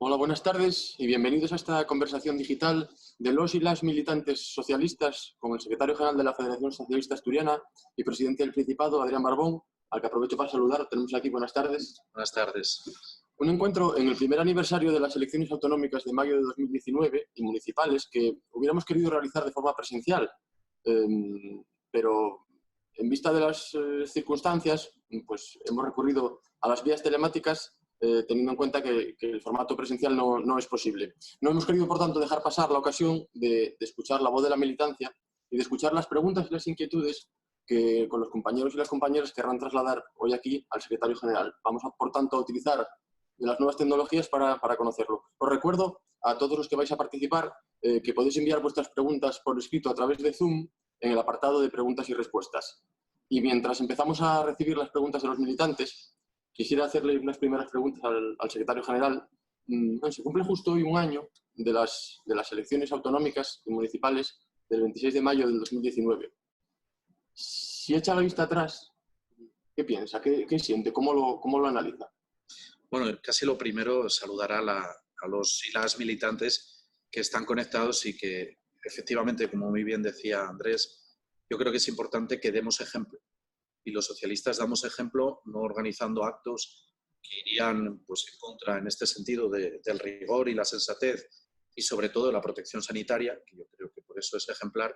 Hola, buenas tardes y bienvenidos a esta conversación digital de los y las militantes socialistas con el secretario general de la Federación Socialista Asturiana y presidente del Principado, Adrián Barbón, al que aprovecho para saludar. Tenemos aquí, buenas tardes. Buenas tardes. Un encuentro en el primer aniversario de las elecciones autonómicas de mayo de 2019 y municipales que hubiéramos querido realizar de forma presencial, pero en vista de las circunstancias, pues hemos recurrido a las vías telemáticas teniendo en cuenta que el formato presencial no es posible. No hemos querido, por tanto, dejar pasar la ocasión de escuchar la voz de la militancia y de escuchar las preguntas y las inquietudes que con los compañeros y las compañeras querrán trasladar hoy aquí al secretario general. Vamos, por tanto, a utilizar de las nuevas tecnologías para conocerlo. Os recuerdo a todos los que vais a participar que podéis enviar vuestras preguntas por escrito a través de Zoom en el apartado de preguntas y respuestas. Y mientras empezamos a recibir las preguntas de los militantes, quisiera hacerle unas primeras preguntas al secretario general. Se cumple justo hoy un año de las elecciones autonómicas y municipales del 26 de mayo del 2019. Si echa la vista atrás, ¿qué piensa? ¿Qué siente? ¿Cómo lo analiza? Bueno, casi lo primero es saludar a los y las militantes que están conectados y que efectivamente, como muy bien decía Andrés, yo creo que es importante que demos ejemplo. Y los socialistas damos ejemplo no organizando actos que irían pues, en contra, en este sentido, del rigor y la sensatez y sobre todo de la protección sanitaria, que yo creo que por eso es ejemplar,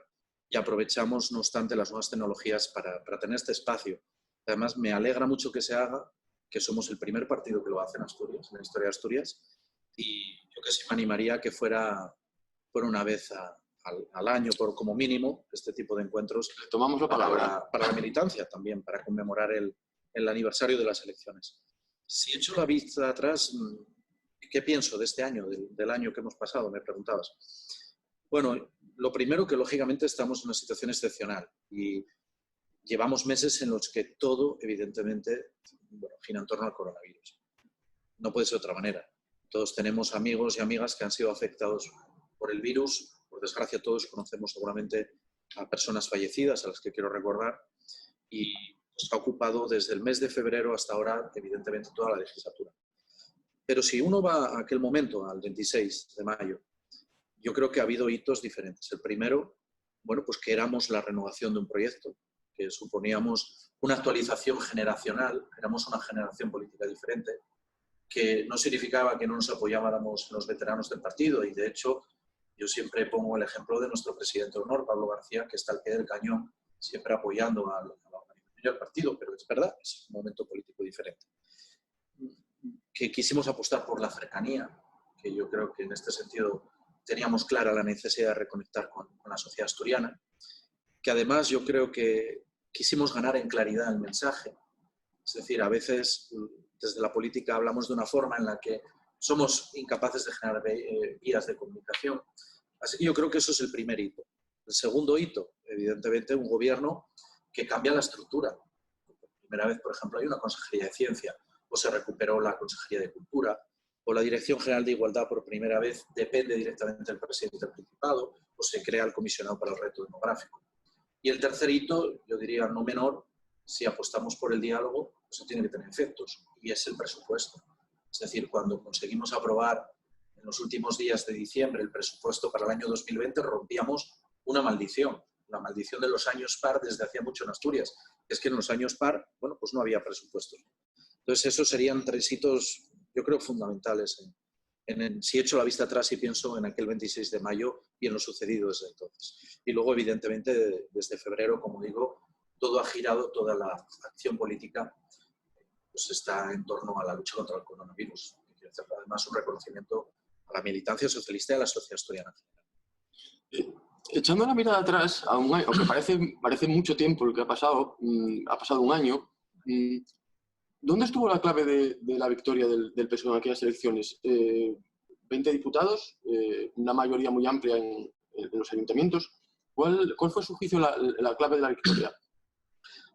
y aprovechamos, no obstante, las nuevas tecnologías para tener este espacio. Además, me alegra mucho que se haga, que somos el primer partido que lo hace en Asturias, en la historia de Asturias, y yo que sí me animaría a que fuera una vez al año, como mínimo, este tipo de encuentros. Tomamos la palabra. Para la militancia también, para conmemorar el aniversario de las elecciones. Si echo la vista atrás, ¿qué pienso de este año, del año que hemos pasado? Me preguntabas. Bueno, lo primero que lógicamente estamos en una situación excepcional y llevamos meses en los que todo, evidentemente, gira en torno al coronavirus. No puede ser de otra manera. Todos tenemos amigos y amigas que han sido afectados por el virus. Por desgracia, todos conocemos seguramente a personas fallecidas, a las que quiero recordar, y nos ha ocupado desde el mes de febrero hasta ahora, evidentemente, toda la legislatura. Pero si uno va a aquel momento, al 26 de mayo, yo creo que ha habido hitos diferentes. El primero, bueno, pues que éramos la renovación de un proyecto, que suponíamos una actualización generacional, éramos una generación política diferente, que no significaba que no nos apoyáramos los veteranos del partido, y de hecho yo siempre pongo el ejemplo de nuestro presidente de honor, Pablo García, que está al pie del cañón, siempre apoyando a la organización y al partido, pero es verdad, es un momento político diferente. Que quisimos apostar por la cercanía, que yo creo que en este sentido teníamos clara la necesidad de reconectar con la sociedad asturiana, que además yo creo que quisimos ganar en claridad el mensaje. Es decir, a veces desde la política hablamos de una forma en la que somos incapaces de generar vías de comunicación. Así que yo creo que eso es el primer hito. El segundo hito, evidentemente, un gobierno que cambia la estructura. Por primera vez, por ejemplo, hay una Consejería de Ciencia, o se recuperó la Consejería de Cultura, o la Dirección General de Igualdad por primera vez depende directamente del presidente del Principado, o se crea el Comisionado para el Reto Demográfico. Y el tercer hito, yo diría no menor, si apostamos por el diálogo, eso tiene que tener efectos, y es el presupuesto. Es decir, cuando conseguimos aprobar en los últimos días de diciembre el presupuesto para el año 2020, rompíamos una maldición, la maldición de los años par desde hacía mucho en Asturias. Es que en los años par, bueno, pues no había presupuestos. Entonces, esos serían tres hitos, yo creo, fundamentales si echo la vista atrás y pienso en aquel 26 de mayo y en lo sucedido desde entonces. Y luego, evidentemente, desde febrero, como digo, todo ha girado, toda la acción política pues está en torno a la lucha contra el coronavirus. Y quiero hacer además un reconocimiento a la militancia socialista y a la sociedad asturiana. Echando la mirada atrás, aunque parece mucho tiempo el que ha pasado un año, ¿dónde estuvo la clave de la victoria del PSOE en aquellas elecciones? 20 diputados, una mayoría muy amplia en los ayuntamientos. ¿Cuál fue, a su juicio, la clave de la victoria?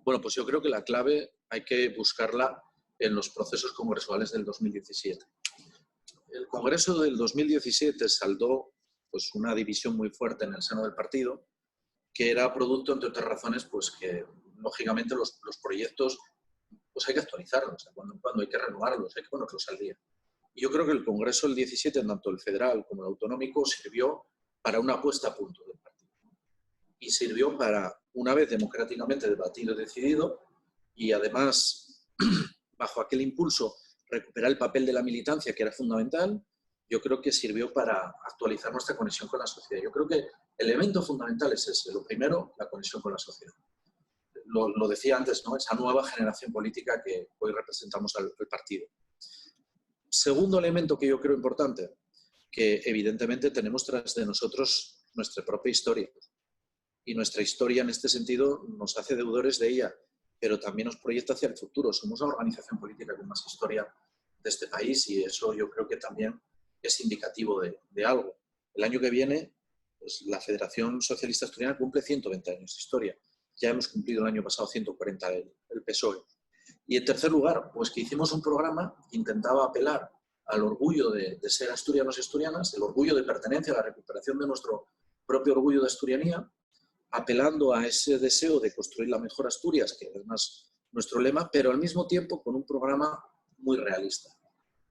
Bueno, pues yo creo que la clave hay que buscarla en los procesos congresuales del 2017. El Congreso del 2017 saldó pues, una división muy fuerte en el seno del partido, que era producto, entre otras razones, pues que lógicamente los proyectos pues hay que actualizarlos, de cuando en cuando hay que renovarlos, hay que ponerlos al día. Y yo creo que el Congreso del 17, tanto el federal como el autonómico, sirvió para una puesta a punto del partido. Y sirvió para, una vez democráticamente debatido y decidido, y además, bajo aquel impulso, recuperar el papel de la militancia, que era fundamental, yo creo que sirvió para actualizar nuestra conexión con la sociedad. Yo creo que el elemento fundamental es ese. Lo primero, la conexión con la sociedad. Lo decía antes, ¿no? Esa nueva generación política que hoy representamos al partido. Segundo elemento que yo creo importante, que evidentemente tenemos tras de nosotros nuestra propia historia. Y nuestra historia en este sentido nos hace deudores de ella, pero también nos proyecta hacia el futuro. Somos la organización política con más historia de este país y eso yo creo que también es indicativo de algo. El año que viene, pues, la Federación Socialista Asturiana cumple 120 años de historia. Ya hemos cumplido el año pasado 140 el PSOE. Y en tercer lugar, pues que hicimos un programa que intentaba apelar al orgullo de ser asturianos y asturianas, el orgullo de pertenencia, a la recuperación de nuestro propio orgullo de asturianía, apelando a ese deseo de construir la mejor Asturias, que es más nuestro lema, pero al mismo tiempo con un programa muy realista.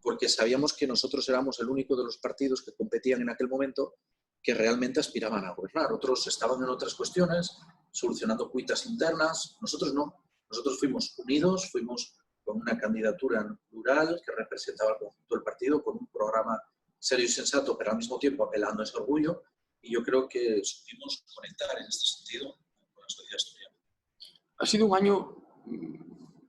Porque sabíamos que nosotros éramos el único de los partidos que competían en aquel momento que realmente aspiraban a gobernar. Otros estaban en otras cuestiones, solucionando cuitas internas. Nosotros no. Nosotros fuimos unidos, fuimos con una candidatura plural que representaba al conjunto del partido, con un programa serio y sensato, pero al mismo tiempo apelando a ese orgullo. Y yo creo que supimos conectar en este sentido con la sociedad asturiana. Ha sido un año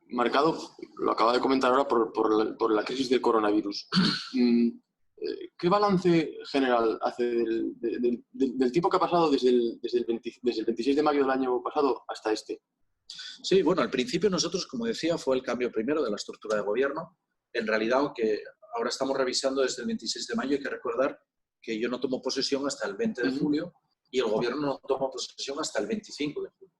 marcado, lo acaba de comentar ahora, por la crisis del coronavirus. ¿Qué balance general hace del tiempo que ha pasado desde el 26 de mayo del año pasado hasta este? Sí, bueno, al principio nosotros, como decía, fue el cambio primero de la estructura de gobierno. En realidad, aunque ahora estamos revisando desde el 26 de mayo, hay que recordar que yo no tomo posesión hasta el 20 de julio y el gobierno no toma posesión hasta el 25 de julio.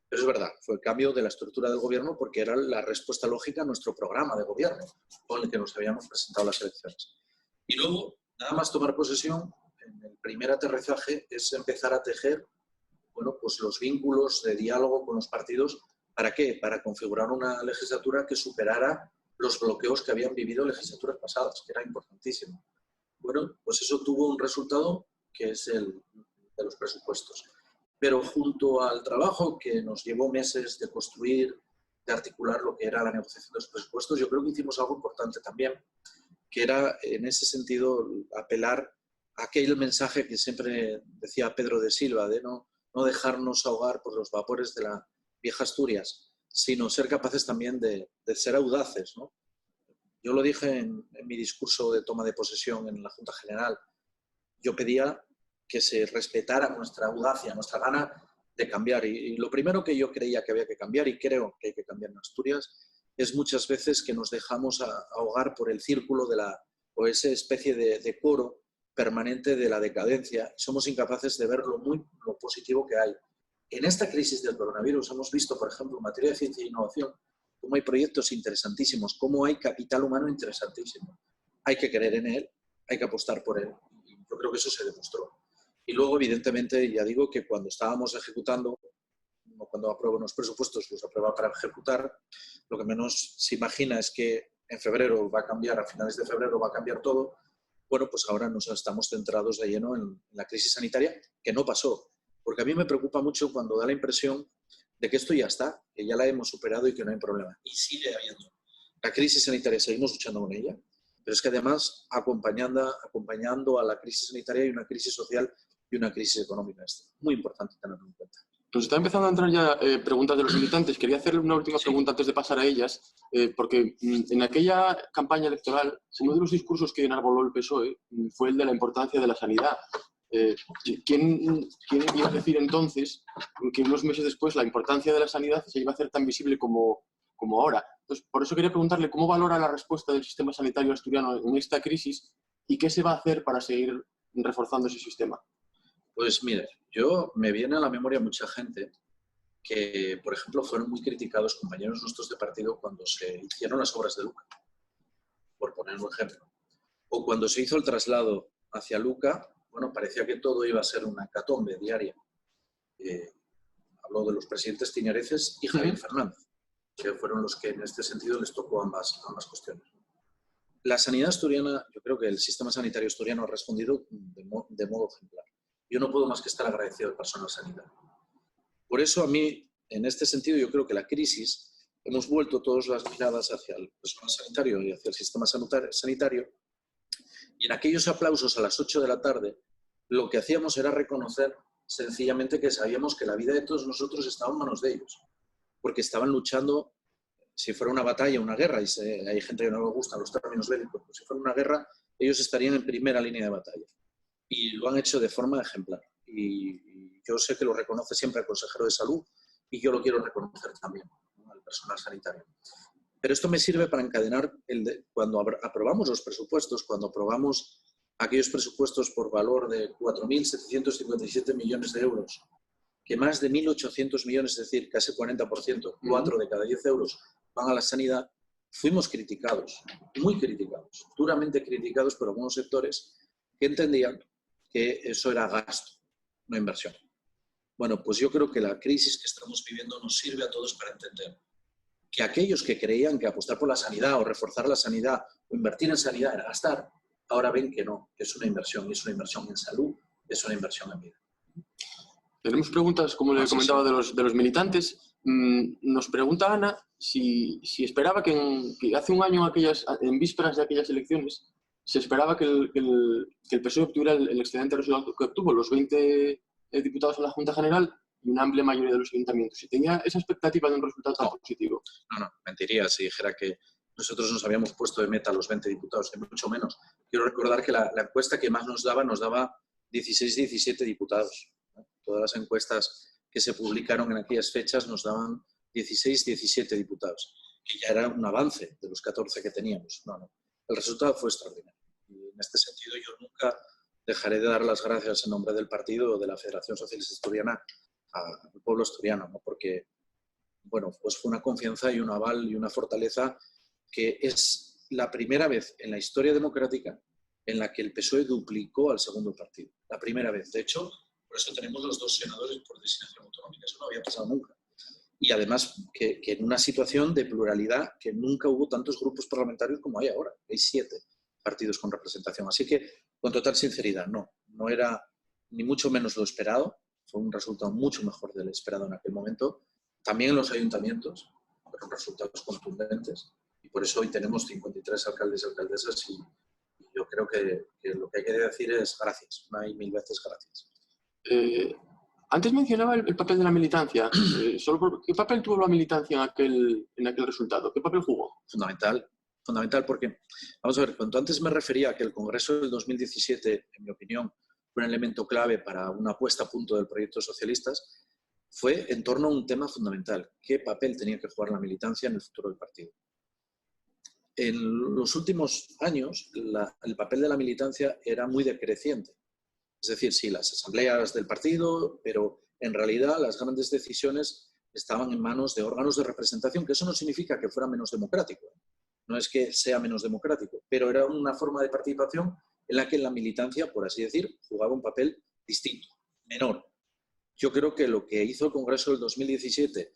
Pero es verdad, fue el cambio de la estructura del gobierno porque era la respuesta lógica a nuestro programa de gobierno con el que nos habíamos presentado las elecciones. Y luego, nada más tomar posesión, en el primer aterrizaje es empezar a tejer, bueno, pues los vínculos de diálogo con los partidos. ¿Para qué? Para configurar una legislatura que superara los bloqueos que habían vivido legislaturas pasadas, que era importantísimo. Bueno, pues eso tuvo un resultado que es el de los presupuestos. Pero junto al trabajo que nos llevó meses de construir, de articular lo que era la negociación de los presupuestos, yo creo que hicimos algo importante también, que era en ese sentido apelar a aquel mensaje que siempre decía Pedro de Silva, de no dejarnos ahogar por los vapores de la vieja Asturias, sino ser capaces también de ser audaces, ¿no? Yo lo dije en mi discurso de toma de posesión en la Junta General. Yo pedía que se respetara nuestra audacia, nuestra gana de cambiar. Y lo primero que yo creía que había que cambiar, y creo que hay que cambiar en Asturias, es muchas veces que nos dejamos ahogar por el círculo o esa especie de coro permanente de la decadencia. Somos incapaces de ver lo positivo que hay. En esta crisis del coronavirus hemos visto, por ejemplo, en materia de ciencia e innovación, cómo hay proyectos interesantísimos, cómo hay capital humano interesantísimo. Hay que creer en él, hay que apostar por él. Y yo creo que eso se demostró. Y luego, evidentemente, ya digo que cuando estábamos ejecutando, cuando aprueban los presupuestos, los aprueba para ejecutar, lo que menos se imagina es que en febrero va a cambiar, a finales de febrero va a cambiar todo. Bueno, pues ahora nos estamos centrados de lleno en la crisis sanitaria, que no pasó. Porque a mí me preocupa mucho cuando da la impresión de que esto ya está, que ya la hemos superado y que no hay problema. Y sigue habiendo. La crisis sanitaria, seguimos luchando con ella, pero es que además, acompañando a la crisis sanitaria, hay una crisis social y una crisis económica. Es muy importante tenerlo en cuenta. Nos está empezando a entrar ya preguntas de los militantes. Quería hacerle una última pregunta antes de pasar a ellas, porque en aquella campaña electoral, uno de los discursos que enarboló el PSOE fue el de la importancia de la sanidad. ¿Quién iba a decir entonces que unos meses después la importancia de la sanidad se iba a hacer tan visible como ahora? Entonces, por eso quería preguntarle cómo valora la respuesta del sistema sanitario asturiano en esta crisis y qué se va a hacer para seguir reforzando ese sistema. Pues mire, yo me viene a la memoria mucha gente que, por ejemplo, fueron muy criticados compañeros nuestros de partido cuando se hicieron las obras de Luca, por poner un ejemplo. O cuando se hizo el traslado hacia Luca, bueno, parecía que todo iba a ser una hecatombe diaria. Habló de los presidentes Tiñareces y Javier Fernández, que fueron los que en este sentido les tocó ambas cuestiones. La sanidad asturiana, yo creo que el sistema sanitario asturiano ha respondido de modo ejemplar. Yo no puedo más que estar agradecido al personal sanitario. Por eso a mí, en este sentido, yo creo que la crisis, hemos vuelto todas las miradas hacia el personal sanitario y hacia el sistema sanitario, y en aquellos aplausos a las 8 de la tarde, lo que hacíamos era reconocer sencillamente que sabíamos que la vida de todos nosotros estaba en manos de ellos, porque estaban luchando. Si fuera una batalla, una guerra, y hay gente que no le gustan los términos bélicos, pues si fuera una guerra, ellos estarían en primera línea de batalla. Y lo han hecho de forma ejemplar. Y yo sé que lo reconoce siempre el consejero de salud, y yo lo quiero reconocer también, ¿no?, al personal sanitario. Pero esto me sirve para encadenar, cuando aprobamos los presupuestos, cuando aprobamos aquellos presupuestos por valor de 4.757 millones de euros, que más de 1.800 millones, es decir, casi 40%, 4 de cada 10 euros, van a la sanidad, fuimos criticados, muy criticados, duramente criticados por algunos sectores que entendían que eso era gasto, no inversión. Bueno, pues yo creo que la crisis que estamos viviendo nos sirve a todos para entender que aquellos que creían que apostar por la sanidad o reforzar la sanidad o invertir en sanidad era gastar, ahora ven que no, que es una inversión, y es una inversión en salud, es una inversión en vida. Tenemos preguntas, como le comentaba, sí. de los militantes. Nos pregunta Ana si esperaba que hace un año, en vísperas de aquellas elecciones, se esperaba que el PSOE obtuviera el excelente resultado que obtuvo, los 20 diputados en la Junta General y una amplia mayoría de los ayuntamientos. Si tenía esa expectativa de un resultado tan positivo. No, mentiría si dijera que nosotros nos habíamos puesto de meta los 20 diputados, ni mucho menos. Quiero recordar que la encuesta que más nos daba 16, 17 diputados. Todas las encuestas que se publicaron en aquellas fechas nos daban 16, 17 diputados, que ya era un avance de los 14 que teníamos. No. El resultado fue extraordinario. Y en este sentido yo nunca dejaré de dar las gracias en nombre del partido o de la Federación Socialista Asturiana al pueblo asturiano, ¿no? Porque, bueno, pues fue una confianza y un aval y una fortaleza que es la primera vez en la historia democrática en la que el PSOE duplicó al segundo partido. La primera vez. De hecho, por eso tenemos los 2 senadores por designación autonómica. Eso no había pasado nunca. Y además que en una situación de pluralidad que nunca hubo tantos grupos parlamentarios como hay ahora. Hay 7 partidos con representación. Así que, con total sinceridad, no era ni mucho menos lo esperado. Fue un resultado mucho mejor del esperado en aquel momento. También en los ayuntamientos, fueron resultados contundentes. Y por eso hoy tenemos 53 alcaldes y alcaldesas y yo creo que lo que hay que decir es gracias. Una y 1000 veces gracias. Antes mencionaba el papel de la militancia. ¿Qué papel tuvo la militancia en aquel resultado? ¿Qué papel jugó? Fundamental porque, vamos a ver, cuando antes me refería a que el Congreso del 2017, en mi opinión, fue un elemento clave para una puesta a punto del proyecto socialistas, fue en torno a un tema fundamental. ¿Qué papel tenía que jugar la militancia en el futuro del partido? En los últimos años, el papel de la militancia era muy decreciente. Es decir, sí, las asambleas del partido, pero en realidad las grandes decisiones estaban en manos de órganos de representación, que eso no significa que fuera menos democrático. No es que sea menos democrático, pero era una forma de participación en la que la militancia, por así decir, jugaba un papel distinto, menor. Yo creo que lo que hizo el Congreso del 2017,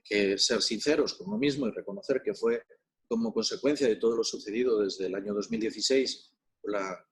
que ser sinceros con uno mismo y reconocer que fue como consecuencia de todo lo sucedido desde el año 2016, con la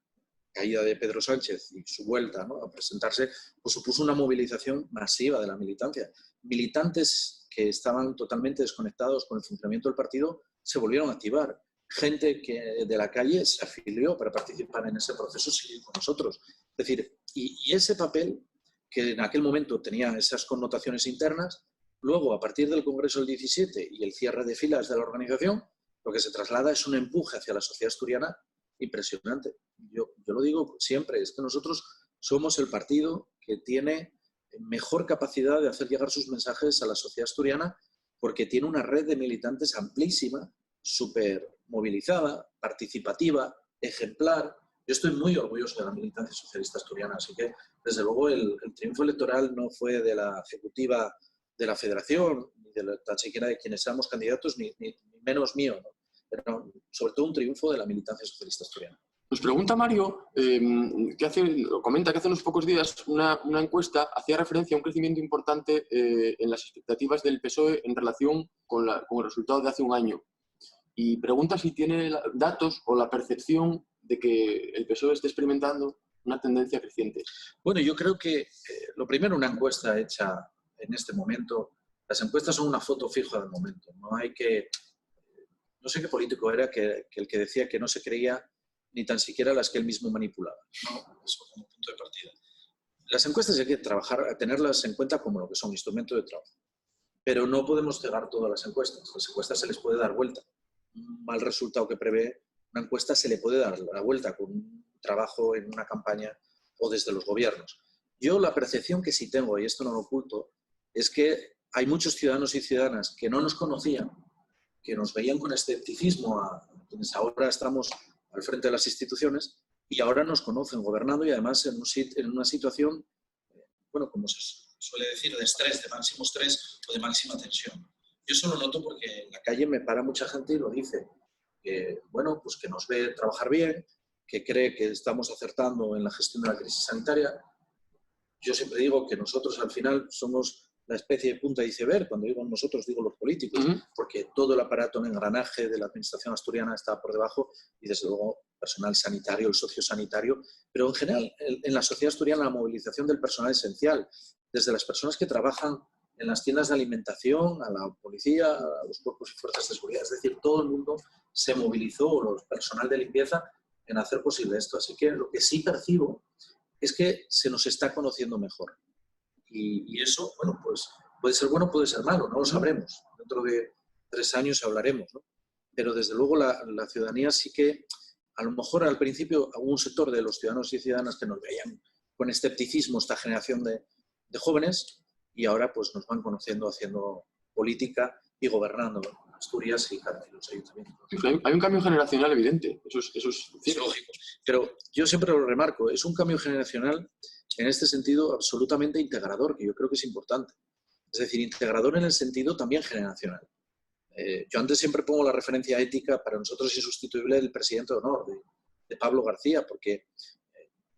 caída de Pedro Sánchez y su vuelta, ¿no?, a presentarse, pues supuso una movilización masiva de la militancia. Militantes que estaban totalmente desconectados con el funcionamiento del partido se volvieron a activar. Gente que de la calle se afilió para participar en ese proceso, siguió con nosotros. Es decir, y ese papel, que en aquel momento tenía esas connotaciones internas, luego, a partir del Congreso del 17 y el cierre de filas de la organización, lo que se traslada es un empuje hacia la sociedad asturiana impresionante. Yo lo digo siempre, es que nosotros somos el partido que tiene mejor capacidad de hacer llegar sus mensajes a la sociedad asturiana porque tiene una red de militantes amplísima, súper movilizada, participativa, ejemplar. Yo estoy muy orgulloso de la militancia socialista asturiana, así que, desde luego, el triunfo electoral no fue de la ejecutiva de la Federación, ni tan siquiera de quienes éramos candidatos, ni menos mío, ¿no? Pero sobre todo un triunfo de la militancia socialista asturiana. Nos pregunta Mario, comenta que hace unos pocos días una encuesta hacía referencia a un crecimiento importante en las expectativas del PSOE en relación con el resultado de hace un año. y pregunta si tiene datos o la percepción de que el PSOE esté experimentando una tendencia creciente. Bueno, yo creo que lo primero, una encuesta hecha en este momento. Las encuestas son una foto fija del momento. No sé qué político era el que decía que no se creía ni tan siquiera las que él mismo manipulaba, ¿no? Eso como punto de partida. Las encuestas hay que tenerlas en cuenta como lo que son, instrumento de trabajo. Pero no podemos cegar todas las encuestas. Las encuestas se les puede dar vuelta. Un mal resultado que prevé una encuesta se le puede dar la vuelta con un trabajo en una campaña o desde los gobiernos. Yo la percepción que sí tengo, y esto no lo oculto, es que hay muchos ciudadanos y ciudadanas que no nos conocían, que nos veían con escepticismo a quienes ahora estamos al frente de las instituciones y ahora nos conocen gobernando y además en una situación, bueno, como se suele decir, de estrés, de máximo estrés o de máxima tensión. Yo eso lo noto porque en la calle me para mucha gente y lo dice, que, bueno, pues que nos ve trabajar bien, que cree que estamos acertando en la gestión de la crisis sanitaria. Yo siempre digo que nosotros al final somos la especie de punta de iceberg. Cuando digo nosotros, digo los políticos, porque todo el aparato en engranaje de la administración asturiana está por debajo y desde luego personal sanitario, el sociosanitario, pero en general en la sociedad asturiana la movilización del personal esencial, desde las personas que trabajan en las tiendas de alimentación, a la policía, a los cuerpos y fuerzas de seguridad, es decir, todo el mundo se movilizó, los personal de limpieza, en hacer posible esto. Así que lo que sí percibo es que se nos está conociendo mejor. Y eso, bueno, pues puede ser bueno, puede ser malo, no lo sabremos. Dentro de 3 años hablaremos, ¿no? Pero desde luego la ciudadanía sí que, a lo mejor al principio, algún sector de los ciudadanos y ciudadanas que nos veían con escepticismo esta generación de jóvenes, y ahora pues nos van conociendo haciendo política y gobernando Asturias y los ayuntamientos. Hay un cambio generacional evidente, eso es lógico. Pero yo siempre lo remarco, es un cambio generacional en este sentido absolutamente integrador, que yo creo que es importante. Es decir, integrador en el sentido también generacional. Yo antes siempre pongo la referencia ética, para nosotros insustituible, del presidente de honor, de Pablo García, porque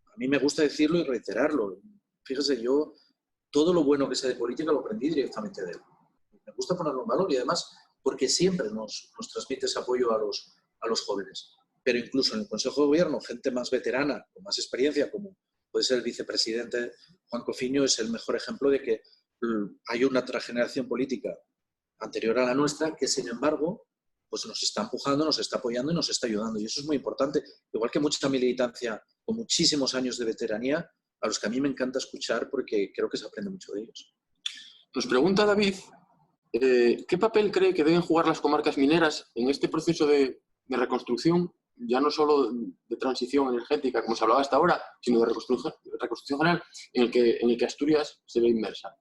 a mí me gusta decirlo y reiterarlo. Fíjese, yo todo lo bueno que sé de política lo aprendí directamente de él. Me gusta ponerlo en valor y además porque siempre nos transmite ese apoyo a los jóvenes. Pero incluso en el Consejo de Gobierno, gente más veterana, con más experiencia, como puede ser el vicepresidente Juan Cofiño, es el mejor ejemplo de que hay una otra generación política anterior a la nuestra que, sin embargo, pues nos está empujando, nos está apoyando y nos está ayudando. Y eso es muy importante. Igual que mucha militancia con muchísimos años de veteranía, a los que a mí me encanta escuchar porque creo que se aprende mucho de ellos. Nos pregunta David, ¿qué papel cree que deben jugar las comarcas mineras en este proceso de reconstrucción, ya no solo de transición energética, como se hablaba hasta ahora, sino de reconstrucción general, en el que Asturias se ve inmersa?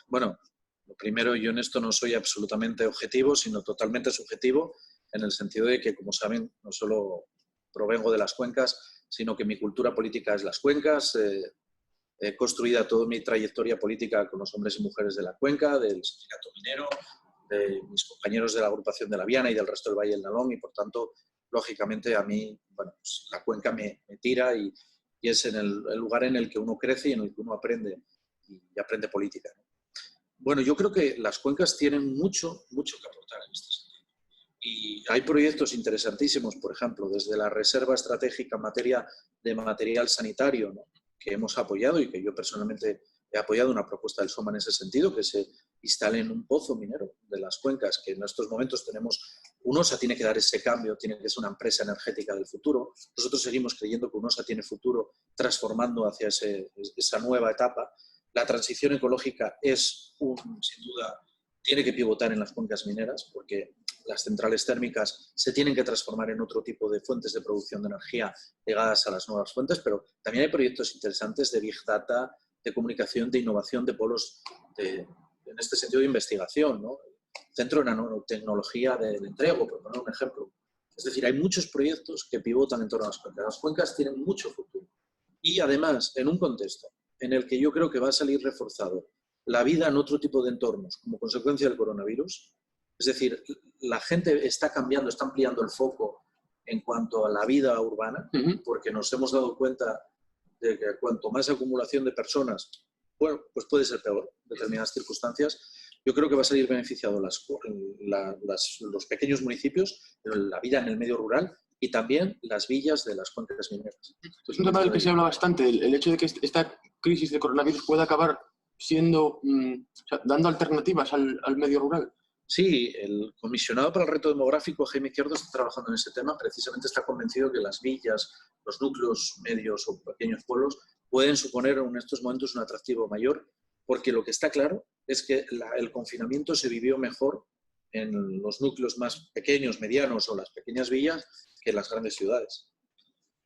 Bueno, lo primero, yo en esto no soy absolutamente objetivo, sino totalmente subjetivo, en el sentido de que, como saben, no solo provengo de las cuencas, sino que mi cultura política es las cuencas. He construido toda mi trayectoria política con los hombres y mujeres de la cuenca, del sindicato minero, de mis compañeros de la agrupación de la Viana y del resto del Valle del Nalón, y por tanto, lógicamente, a mí, bueno, pues la cuenca me tira y es en el lugar en el que uno crece y en el que uno aprende y aprende política, ¿no? Bueno, yo creo que las cuencas tienen mucho que aportar en este sentido. Y hay proyectos interesantísimos, por ejemplo, desde la Reserva Estratégica en materia de material sanitario, ¿no?, que hemos apoyado y que yo personalmente he apoyado una propuesta del SOMA en ese sentido, que se instale en un pozo minero de las cuencas, que en estos momentos tenemos. UNOSA tiene que dar ese cambio, tiene que ser una empresa energética del futuro. Nosotros seguimos creyendo que UNOSA tiene futuro transformando hacia esa nueva etapa. La transición ecológica sin duda, tiene que pivotar en las cuencas mineras, porque las centrales térmicas se tienen que transformar en otro tipo de fuentes de producción de energía ligadas a las nuevas fuentes, pero también hay proyectos interesantes de Big Data, de comunicación, de innovación, de polos, en este sentido, de investigación, ¿no? Centro de Nanotecnología del Entrego, por poner un ejemplo. Es decir, hay muchos proyectos que pivotan en torno a las cuencas. Las cuencas tienen mucho futuro. Y además, en un contexto en el que yo creo que va a salir reforzado la vida en otro tipo de entornos como consecuencia del coronavirus, es decir, la gente está cambiando, está ampliando el foco en cuanto a la vida urbana, porque nos hemos dado cuenta de que cuanto más acumulación de personas, bueno, pues puede ser peor en determinadas circunstancias. Yo creo que va a salir beneficiado los pequeños municipios, la vida en el medio rural y también las villas de las cuencas mineras. Es un tema del que se habla bastante, el hecho de que esta crisis de coronavirus pueda acabar siendo, o sea, dando alternativas al medio rural. Sí, el comisionado para el reto demográfico, Jaime Izquierdo, está trabajando en ese tema. Precisamente está convencido que las villas, los núcleos medios o pequeños pueblos pueden suponer en estos momentos un atractivo mayor, porque lo que está claro es que el confinamiento se vivió mejor en los núcleos más pequeños, medianos o las pequeñas villas que en las grandes ciudades.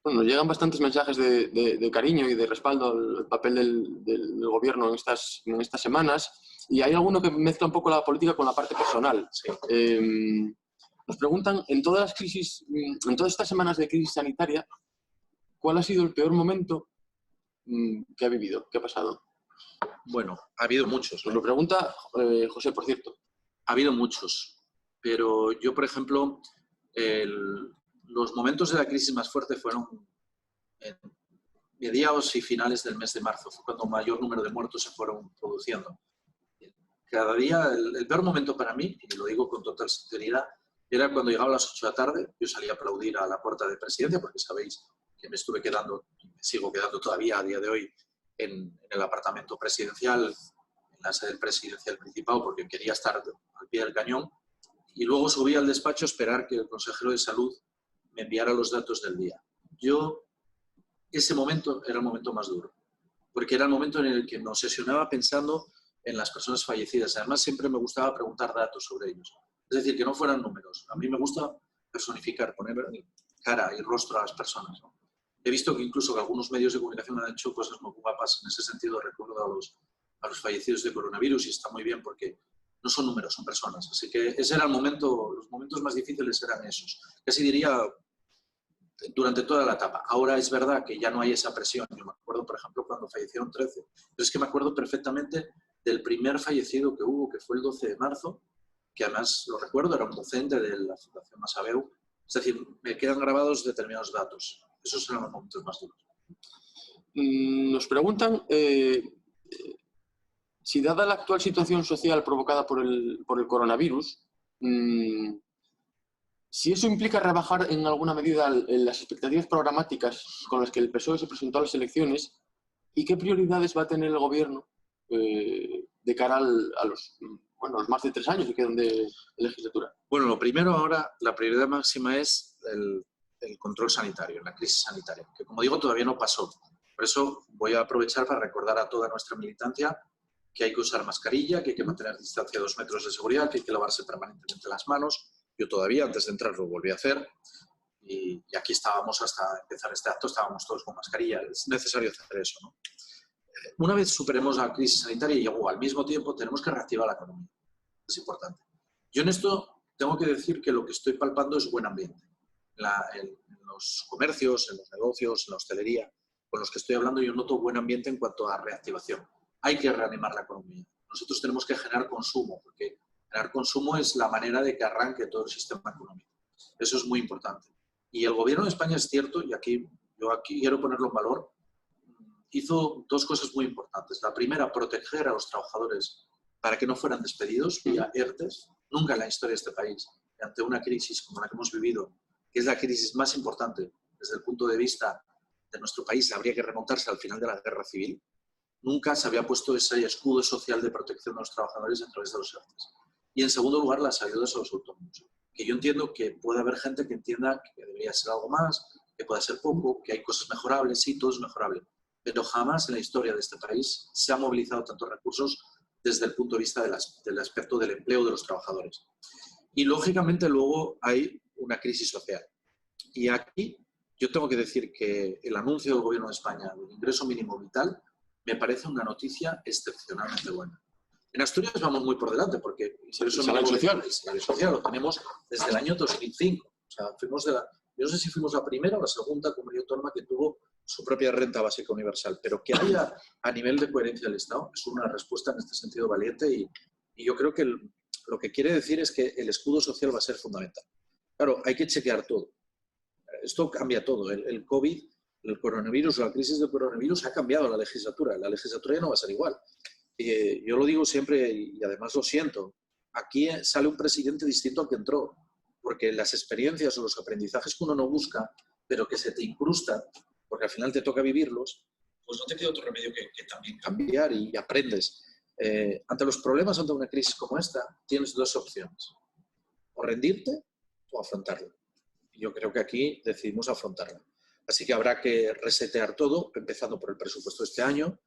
Bueno, nos llegan bastantes mensajes de cariño y de respaldo al papel del gobierno en estas semanas, y hay alguno que mezcla un poco la política con la parte personal. Sí. Nos preguntan, en todas las crisis, en todas estas semanas de crisis sanitaria, ¿cuál ha sido el peor momento que ha vivido? ¿Qué ha pasado? Bueno, ha habido muchos. Nos lo pregunta José, por cierto. Ha habido muchos, pero yo, por ejemplo, los momentos de la crisis más fuerte fueron en mediados y finales del mes de marzo. Fue cuando mayor número de muertos se fueron produciendo. Cada día, el peor momento para mí, y lo digo con total sinceridad, era cuando llegaba a las 8 de la tarde, yo salía a aplaudir a la puerta de presidencia, porque sabéis que me estuve quedando, y me sigo quedando todavía a día de hoy, en el apartamento presidencial, en la sede del presidencial principal, porque quería estar al pie del cañón, y luego subí al despacho a esperar que el consejero de salud me enviara los datos del día. Ese momento era el momento más duro, porque era el momento en el que me obsesionaba pensando en las personas fallecidas. Además, siempre me gustaba preguntar datos sobre ellos. Es decir, que no fueran números. A mí me gusta personificar, poner cara y rostro a las personas, ¿no? He visto que incluso que algunos medios de comunicación han hecho cosas muy guapas en ese sentido. Recuerdo a los fallecidos de coronavirus, y está muy bien porque no son números, son personas. Así que ese era el momento, los momentos más difíciles eran esos. Casi diría durante toda la etapa. Ahora es verdad que ya no hay esa presión. Yo me acuerdo, por ejemplo, cuando fallecieron 13. Pero es que me acuerdo perfectamente del primer fallecido que hubo, que fue el 12 de marzo, que además lo recuerdo, era un docente de la Fundación Masabeu. Es decir, me quedan grabados determinados datos. Esos eran los momentos más duros. Nos preguntan si, dada la actual situación social provocada por el coronavirus, si eso implica rebajar en alguna medida las expectativas programáticas con las que el PSOE se presentó a las elecciones, y qué prioridades va a tener el gobierno de cara a los más de 3 años que quedan de legislatura. Bueno, lo primero ahora, la prioridad máxima es el control sanitario, la crisis sanitaria, que como digo todavía no pasó. Por eso voy a aprovechar para recordar a toda nuestra militancia que hay que usar mascarilla, que hay que mantener distancia de 2 metros de seguridad, que hay que lavarse permanentemente las manos. Yo todavía, antes de entrar, lo volví a hacer. Y aquí estábamos hasta empezar este acto, estábamos todos con mascarilla. Es necesario hacer eso, ¿no? Una vez superemos la crisis sanitaria y al mismo tiempo tenemos que reactivar la economía. Es importante. Yo en esto tengo que decir que lo que estoy palpando es buen ambiente. En los comercios, en los negocios, en la hostelería, con los que estoy hablando, yo noto buen ambiente en cuanto a reactivación. Hay que reanimar la economía. Nosotros tenemos que generar consumo, porque generar consumo es la manera de que arranque todo el sistema económico. Eso es muy importante. Y el gobierno de España, es cierto, y yo aquí quiero ponerlo en valor, hizo 2 cosas muy importantes. La primera, proteger a los trabajadores para que no fueran despedidos vía ERTES. Nunca en la historia de este país, ante una crisis como la que hemos vivido, que es la crisis más importante desde el punto de vista de nuestro país, habría que remontarse al final de la Guerra Civil. Nunca se había puesto ese escudo social de protección de los trabajadores a través de los ERTES. Y en segundo lugar, las ayudas a los autónomos. Que yo entiendo que puede haber gente que entienda que debería ser algo más, que puede ser poco, que hay cosas mejorables, sí, todo es mejorable. Pero jamás en la historia de este país se han movilizado tantos recursos desde el punto de vista del aspecto del empleo de los trabajadores. Y lógicamente luego hay una crisis social. Y aquí yo tengo que decir que el anuncio del Gobierno de España del ingreso mínimo vital me parece una noticia excepcionalmente buena. En Asturias vamos muy por delante porque el salario social lo tenemos desde el año 2005. O sea, yo no sé si fuimos la primera o la segunda comunidad autónoma que tuvo su propia renta básica universal, pero que haya a nivel de coherencia del Estado es una respuesta en este sentido valiente y yo creo que lo que quiere decir es que el escudo social va a ser fundamental. Claro, hay que chequear todo. Esto cambia todo. El COVID, el coronavirus, la crisis del coronavirus ha cambiado la legislatura. La legislatura ya no va a ser igual. Yo lo digo siempre y además lo siento. Aquí sale un presidente distinto al que entró, porque las experiencias o los aprendizajes que uno no busca, pero que se te incrustan, porque al final te toca vivirlos, pues no te queda otro remedio que también cambiar y aprendes. Ante los problemas, ante una crisis como esta, tienes dos opciones: o rendirte o afrontarla. Yo creo que aquí decidimos afrontarla. Así que habrá que resetear todo, empezando por el presupuesto de este año,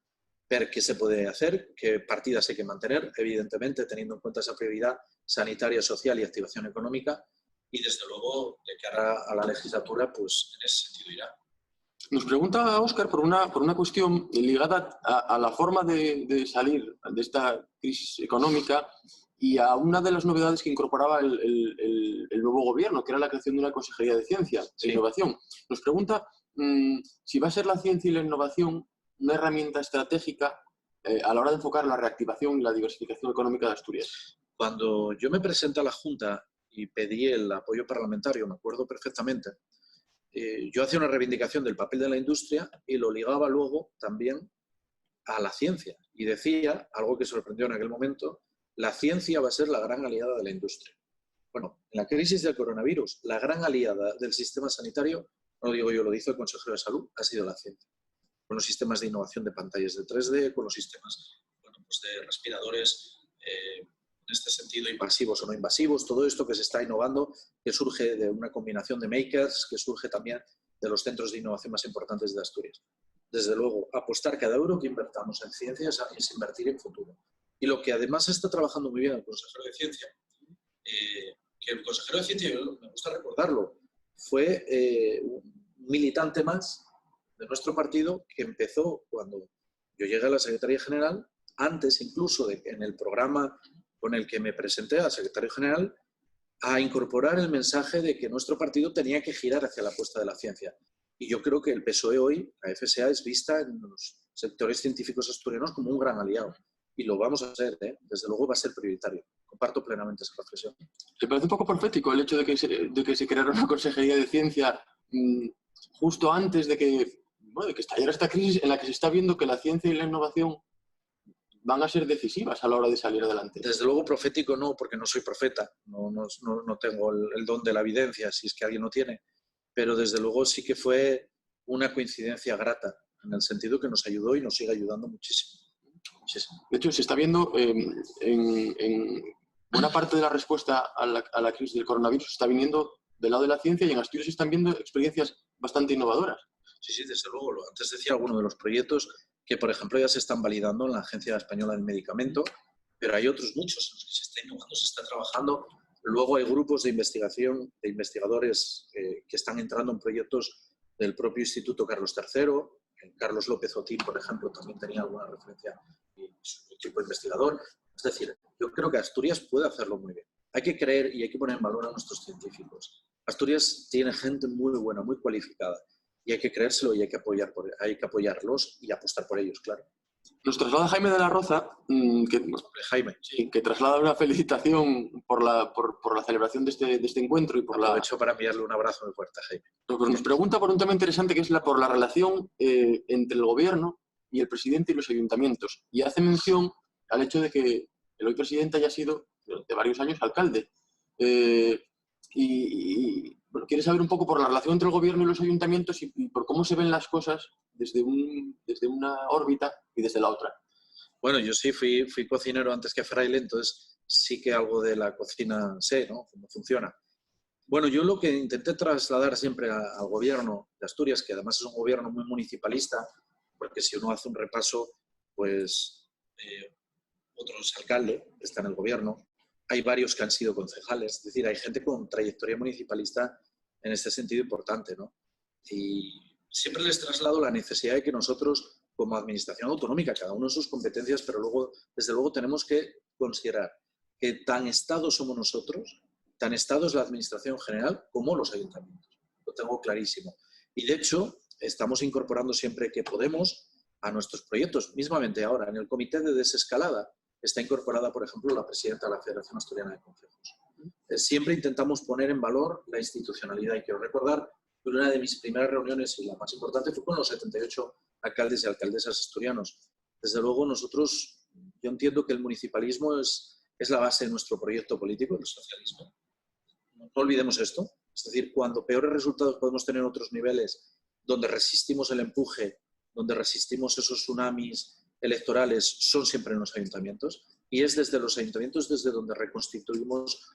ver qué se puede hacer, qué partidas hay que mantener, evidentemente teniendo en cuenta esa prioridad sanitaria, social y activación económica, y desde luego de cara a la legislatura, pues en ese sentido irá. Nos pregunta Óscar por una cuestión ligada a la forma de salir de esta crisis económica y a una de las novedades que incorporaba el nuevo gobierno, que era la creación de una Consejería de Ciencia e Innovación. Nos pregunta si va a ser la ciencia y la innovación una herramienta estratégica a la hora de enfocar la reactivación y la diversificación económica de Asturias. Cuando yo me presenté a la Junta y pedí el apoyo parlamentario, me acuerdo perfectamente, yo hacía una reivindicación del papel de la industria y lo ligaba luego también a la ciencia. Y decía, algo que sorprendió en aquel momento, la ciencia va a ser la gran aliada de la industria. Bueno, en la crisis del coronavirus, la gran aliada del sistema sanitario, no lo digo yo, lo dice el consejero de Salud, ha sido la ciencia. Con los sistemas de innovación de pantallas de 3D, con los sistemas pues de respiradores, en este sentido, invasivos o no invasivos, todo esto que se está innovando, que surge de una combinación de makers, que surge también de los centros de innovación más importantes de Asturias. Desde luego, apostar cada euro que invertamos en ciencia es invertir en futuro. Y lo que además está trabajando muy bien el consejero de Ciencia, que el consejero de Ciencia, me gusta recordarlo, fue un militante más de nuestro partido que empezó cuando yo llegué a la Secretaría General, antes incluso de en el programa con el que me presenté a secretario general, a incorporar el mensaje de que nuestro partido tenía que girar hacia la apuesta de la ciencia. Y yo creo que el PSOE hoy, la FSA, es vista en los sectores científicos asturianos como un gran aliado. Y lo vamos a hacer, ¿eh? Desde luego va a ser prioritario. Comparto plenamente esa reflexión. ¿Te parece un poco profético el hecho de que se creara una Consejería de Ciencia justo antes de que estallara esta crisis en la que se está viendo que la ciencia y la innovación van a ser decisivas a la hora de salir adelante? Desde luego profético no, porque no soy profeta, no tengo el don de la evidencia, si es que alguien lo tiene, pero desde luego sí que fue una coincidencia grata, en el sentido que nos ayudó y nos sigue ayudando muchísimo. Muchísimo. De hecho, se está viendo en buena parte de la respuesta a la crisis del coronavirus, está viniendo del lado de la ciencia, y en Asturias se están viendo experiencias bastante innovadoras. Sí, desde luego. Antes decía alguno de los proyectos que, por ejemplo, ya se están validando en la Agencia Española del Medicamento, pero hay otros muchos en los que se está innovando, se está trabajando. Luego hay grupos de investigación, de investigadores que están entrando en proyectos del propio Instituto Carlos III. Carlos López Otín, por ejemplo, también tenía alguna referencia y su equipo investigador. Es decir, yo creo que Asturias puede hacerlo muy bien. Hay que creer y hay que poner en valor a nuestros científicos. Asturias tiene gente muy buena, muy cualificada. Y hay que creérselo y hay que apoyarlos y apostar por ellos, claro. Nos traslada Jaime de la Roza, que traslada una felicitación por la celebración de este encuentro y por Aprovecho para enviarle un abrazo muy fuerte a Jaime. Nos pregunta por un tema interesante que es por la relación entre el gobierno y el presidente y los ayuntamientos. Y hace mención al hecho de que el hoy presidente haya sido durante varios años alcalde. Bueno, quiere saber un poco por la relación entre el gobierno y los ayuntamientos y por cómo se ven las cosas desde una órbita y desde la otra. Bueno, yo sí fui cocinero antes que fraile, entonces sí que algo de la cocina sé, ¿no? Cómo funciona. Bueno, yo lo que intenté trasladar siempre al gobierno de Asturias, que además es un gobierno muy municipalista, porque si uno hace un repaso, pues otro es alcalde, está en el gobierno, hay varios que han sido concejales, es decir, hay gente con trayectoria municipalista en este sentido importante, ¿no? Y siempre les traslado la necesidad de que nosotros, como administración autonómica, cada uno en sus competencias, pero luego, desde luego, tenemos que considerar que tan Estado somos nosotros, tan Estado es la administración general como los ayuntamientos. Lo tengo clarísimo. Y de hecho, estamos incorporando siempre que podemos a nuestros proyectos. Mismamente ahora, en el comité de desescalada, está incorporada, por ejemplo, la presidenta de la Federación Asturiana de Concejos. Siempre intentamos poner en valor la institucionalidad. Y quiero recordar que una de mis primeras reuniones, y la más importante, fue con los 78 alcaldes y alcaldesas asturianos. Desde luego, nosotros yo entiendo que el municipalismo es la base de nuestro proyecto político, el socialismo. No olvidemos esto. Es decir, cuando peores resultados podemos tener en otros niveles, donde resistimos el empuje, donde resistimos esos tsunamis electorales, son siempre en los ayuntamientos. Y es desde los ayuntamientos desde donde reconstruimos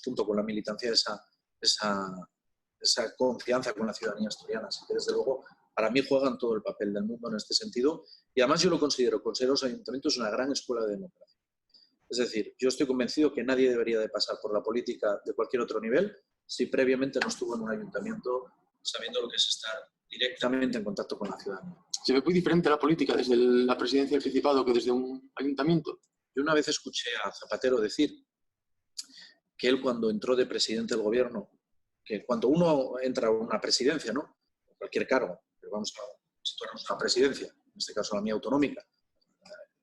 junto con la militancia esa confianza con la ciudadanía asturiana. Así que, desde luego, para mí juegan todo el papel del mundo en este sentido. Y además yo lo considero los ayuntamientos una gran escuela de democracia. Es decir, yo estoy convencido que nadie debería de pasar por la política de cualquier otro nivel si previamente no estuvo en un ayuntamiento sabiendo lo que es estar directamente en contacto con la ciudadanía. ¿Se ve muy diferente la política desde la presidencia del Principado que desde un ayuntamiento? Yo una vez escuché a Zapatero decir que él, cuando entró de presidente del gobierno, que cuando uno entra a una presidencia, ¿no? Cualquier cargo, pero vamos a situarnos a una presidencia, en este caso la mía autonómica,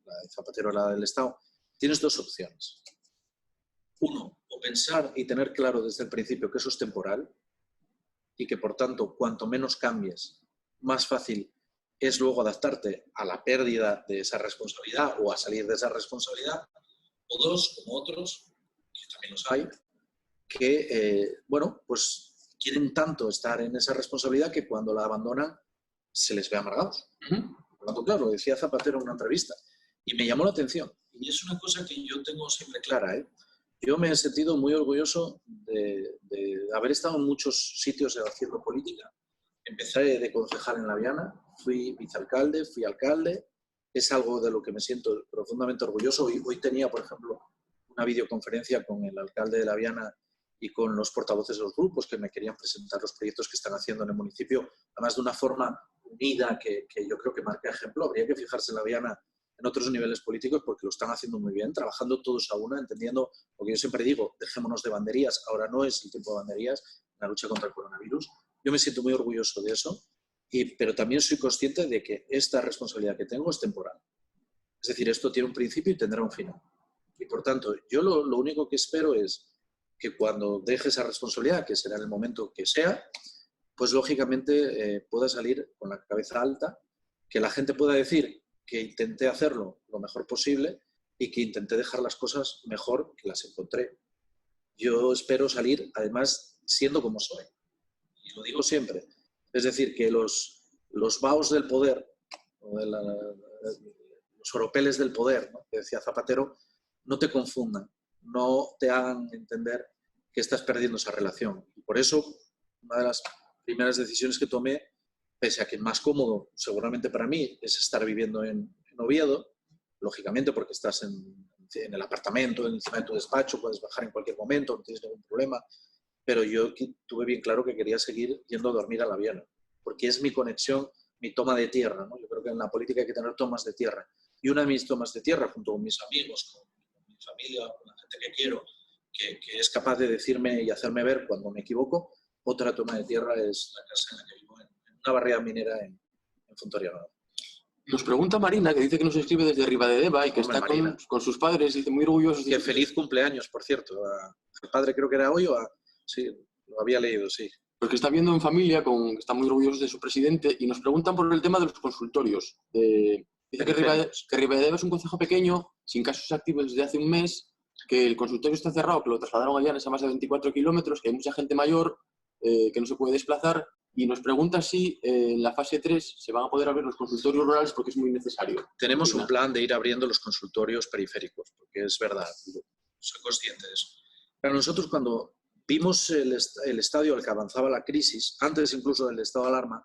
la de Zapatero, la del Estado, tienes dos opciones. Uno, o pensar y tener claro desde el principio que eso es temporal y que, por tanto, cuanto menos cambies, más fácil es luego adaptarte a la pérdida de esa responsabilidad o a salir de esa responsabilidad. O dos, como otros, que también los hay, que, bueno, pues quieren tanto estar en esa responsabilidad que cuando la abandonan se les ve amargados. Por lo tanto, claro, lo decía Zapatero en una entrevista y me llamó la atención. Y es una cosa que yo tengo siempre clara, ¿eh? Yo me he sentido muy orgulloso de haber estado en muchos sitios haciendo política. Empecé de concejal en Laviana, fui vicealcalde, fui alcalde. Es algo de lo que me siento profundamente orgulloso. Y hoy tenía, por ejemplo, una videoconferencia con el alcalde de Laviana y con los portavoces de los grupos que me querían presentar los proyectos que están haciendo en el municipio, además de una forma unida que yo creo que marca ejemplo. Habría que fijarse en Laviana en otros niveles políticos porque lo están haciendo muy bien, trabajando todos a una, entendiendo lo que yo siempre digo, dejémonos de banderías, ahora no es el tiempo de banderías en la lucha contra el coronavirus. Yo me siento muy orgulloso de eso, pero también soy consciente de que esta responsabilidad que tengo es temporal. Es decir, esto tiene un principio y tendrá un final. Y por tanto, yo lo único que espero es que cuando deje esa responsabilidad, que será en el momento que sea, pues lógicamente pueda salir con la cabeza alta, que la gente pueda decir que intenté hacerlo lo mejor posible y que intenté dejar las cosas mejor que las encontré. Yo espero salir, además, siendo como soy. Y lo digo siempre. Es decir, que los vaos del poder, los oropeles del poder, ¿no?, que decía Zapatero, no te confundan, no te hagan entender que estás perdiendo esa relación. Y por eso, una de las primeras decisiones que tomé, pese a que más cómodo seguramente para mí es estar viviendo en Oviedo, lógicamente porque estás en el apartamento, encima de tu despacho, puedes bajar en cualquier momento, no tienes ningún problema, pero yo tuve bien claro que quería seguir yendo a dormir a Laviana, porque es mi conexión, mi toma de tierra, ¿no? Yo creo que en la política hay que tener tomas de tierra. Y una de mis tomas de tierra, junto con mis amigos, con mi familia, con la gente que quiero, que es capaz de decirme y hacerme ver cuando me equivoco, otra toma de tierra es la casa en la que vivo, en una barriada minera en Fontoriano. Nos pregunta Marina, que dice que nos escribe desde Ribadedeva y que está con sus padres, dice muy orgullosos. Que feliz cumpleaños, por cierto. El padre creo que era hoy sí, lo había leído, sí. Porque está viendo en familia, están muy orgullosos de su presidente y nos preguntan por el tema de los consultorios. Dice que Ribadedeva es un concejo pequeño, sin casos activos desde hace un mes, que el consultorio está cerrado, que lo trasladaron allá a más de 24 kilómetros, que hay mucha gente mayor que no se puede desplazar. Y nos pregunta si en la fase 3 se van a poder abrir los consultorios rurales porque es muy necesario. Tenemos un plan de ir abriendo los consultorios periféricos, porque es verdad, soy consciente de eso. Pero nosotros, cuando vimos el estadio al que avanzaba la crisis, antes incluso del estado de alarma,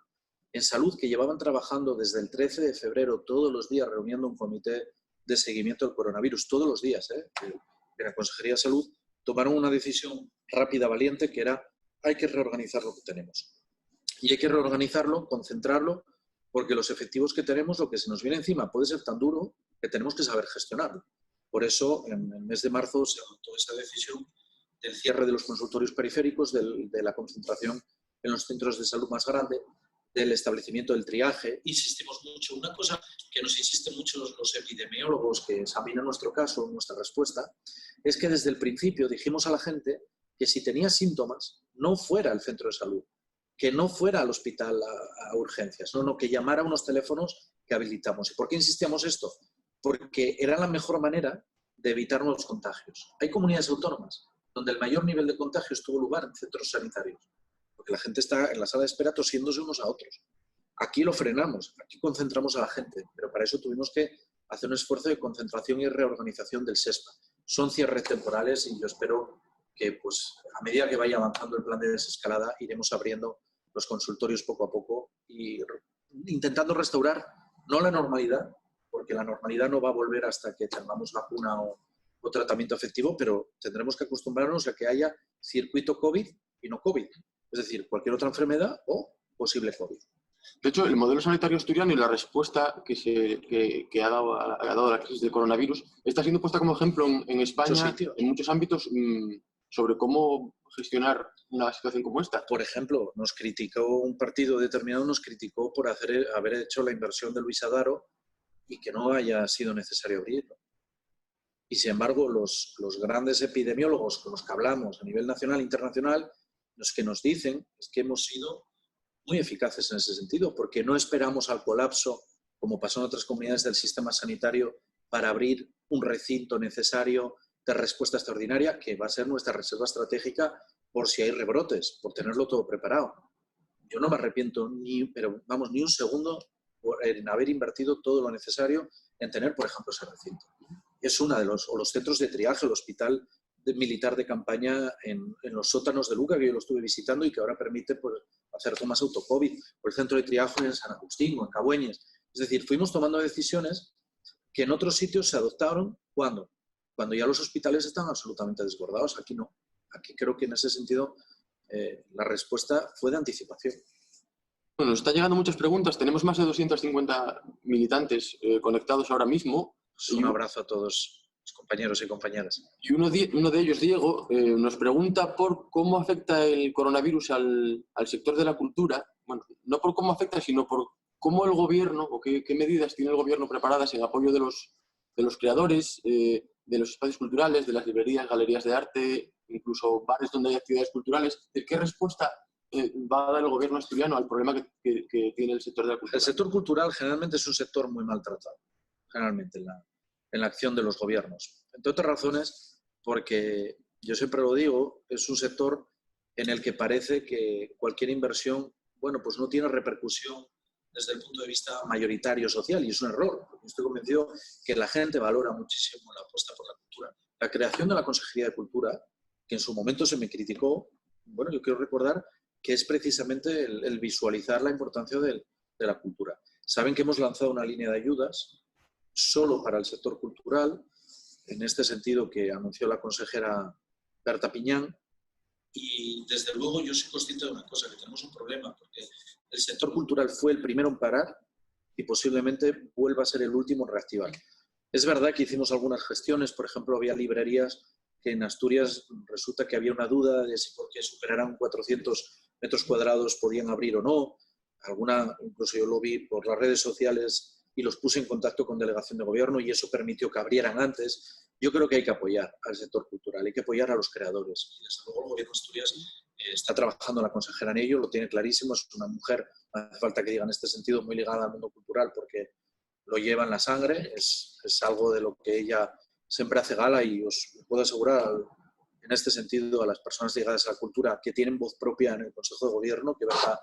en salud, que llevaban trabajando desde el 13 de febrero todos los días reuniendo un comité de seguimiento del coronavirus, todos los días, en la Consejería de Salud, tomaron una decisión rápida, valiente, que era: hay que reorganizar lo que tenemos. Y hay que reorganizarlo, concentrarlo, porque los efectivos que tenemos, lo que se nos viene encima puede ser tan duro que tenemos que saber gestionarlo. Por eso, en el mes de marzo se adoptó esa decisión del cierre de los consultorios periféricos, de la concentración en los centros de salud más grande, del establecimiento del triaje. Insistimos mucho, una cosa que nos insisten mucho los epidemiólogos que examinan nuestro caso, nuestra respuesta, es que desde el principio dijimos a la gente que si tenía síntomas, no fuera al centro de salud, que no fuera al hospital a urgencias, no, que llamara a unos teléfonos que habilitamos. ¿Y por qué insistíamos esto? porque era la mejor manera de evitar nuevos contagios. Hay comunidades autónomas donde el mayor nivel de contagios tuvo lugar en centros sanitarios, porque la gente está en la sala de espera tosiéndose unos a otros. Aquí lo frenamos, aquí concentramos a la gente, pero para eso tuvimos que hacer un esfuerzo de concentración y reorganización del SESPA. Son cierres temporales y yo espero que pues, a medida que vaya avanzando el plan de desescalada iremos abriendo los consultorios poco a poco y intentando restaurar no la normalidad, porque la normalidad no va a volver hasta que tengamos vacuna o tratamiento efectivo, pero tendremos que acostumbrarnos a que haya circuito COVID y no COVID. Es decir, cualquier otra enfermedad o posible COVID. De hecho, el modelo sanitario asturiano y la respuesta que ha dado a la crisis del coronavirus está siendo puesta como ejemplo en España, en muchos ámbitos, sobre cómo gestionar una situación como esta. Por ejemplo, nos criticó un partido determinado, nos criticó por haber hecho la inversión de Luis Adaro y que no haya sido necesario abrirlo. Y sin embargo, los grandes epidemiólogos con los que hablamos a nivel nacional e internacional, los que nos dicen es que hemos sido muy eficaces en ese sentido, porque no esperamos al colapso, como pasó en otras comunidades del sistema sanitario, para abrir un recinto necesario de respuesta extraordinaria, que va a ser nuestra reserva estratégica por si hay rebrotes, por tenerlo todo preparado. Yo no me arrepiento ni un segundo en haber invertido todo lo necesario en tener, por ejemplo, ese recinto. Es una de los centros de triaje, el hospital militar de campaña en los sótanos de Luca, que yo lo estuve visitando y que ahora permite pues, hacer tomas auto-COVID, o el centro de triaje en San Agustín o en Cabueñes. Es decir, fuimos tomando decisiones que en otros sitios se adoptaron cuando ya los hospitales están absolutamente desbordados. Aquí no. Aquí creo que en ese sentido la respuesta fue de anticipación. Bueno, nos están llegando muchas preguntas. Tenemos más de 250 militantes conectados ahora mismo. Un abrazo a todos los compañeros y compañeras. Y uno de ellos, Diego, nos pregunta por cómo afecta el coronavirus al sector de la cultura. Bueno, no por cómo afecta, sino por cómo el gobierno o qué medidas tiene el gobierno preparadas en apoyo de los creadores, de los espacios culturales, de las librerías, galerías de arte, incluso bares donde hay actividades culturales. ¿Qué respuesta va a dar el gobierno asturiano al problema que tiene el sector de la cultura? El sector cultural generalmente es un sector muy maltratado, generalmente en la acción de los gobiernos. Entre otras razones, porque yo siempre lo digo, es un sector en el que parece que cualquier inversión, bueno, pues no tiene repercusión desde el punto de vista mayoritario social, y es un error, porque estoy convencido que la gente valora muchísimo la apuesta por la cultura. La creación de la Consejería de Cultura, que en su momento se me criticó, bueno, yo quiero recordar que es precisamente el visualizar la importancia de la cultura. Saben que hemos lanzado una línea de ayudas solo para el sector cultural, en este sentido que anunció la consejera Berta Piñán, y desde luego yo soy consciente de una cosa, que tenemos un problema, porque el sector cultural fue el primero en parar y posiblemente vuelva a ser el último en reactivar. Es verdad que hicimos algunas gestiones, por ejemplo, había librerías que en Asturias resulta que había una duda de si porque superaran 400 metros cuadrados podían abrir o no. Alguna, incluso yo lo vi por las redes sociales y los puse en contacto con delegación de gobierno y eso permitió que abrieran antes. Yo creo que hay que apoyar al sector cultural, hay que apoyar a los creadores. Y desde luego el gobierno de Asturias está trabajando, la consejera en ello, lo tiene clarísimo, es una mujer, no hace falta que diga en este sentido, muy ligada al mundo cultural porque lo lleva en la sangre, es algo de lo que ella siempre hace gala y os puedo asegurar en este sentido a las personas ligadas a la cultura que tienen voz propia en el Consejo de Gobierno, que verdad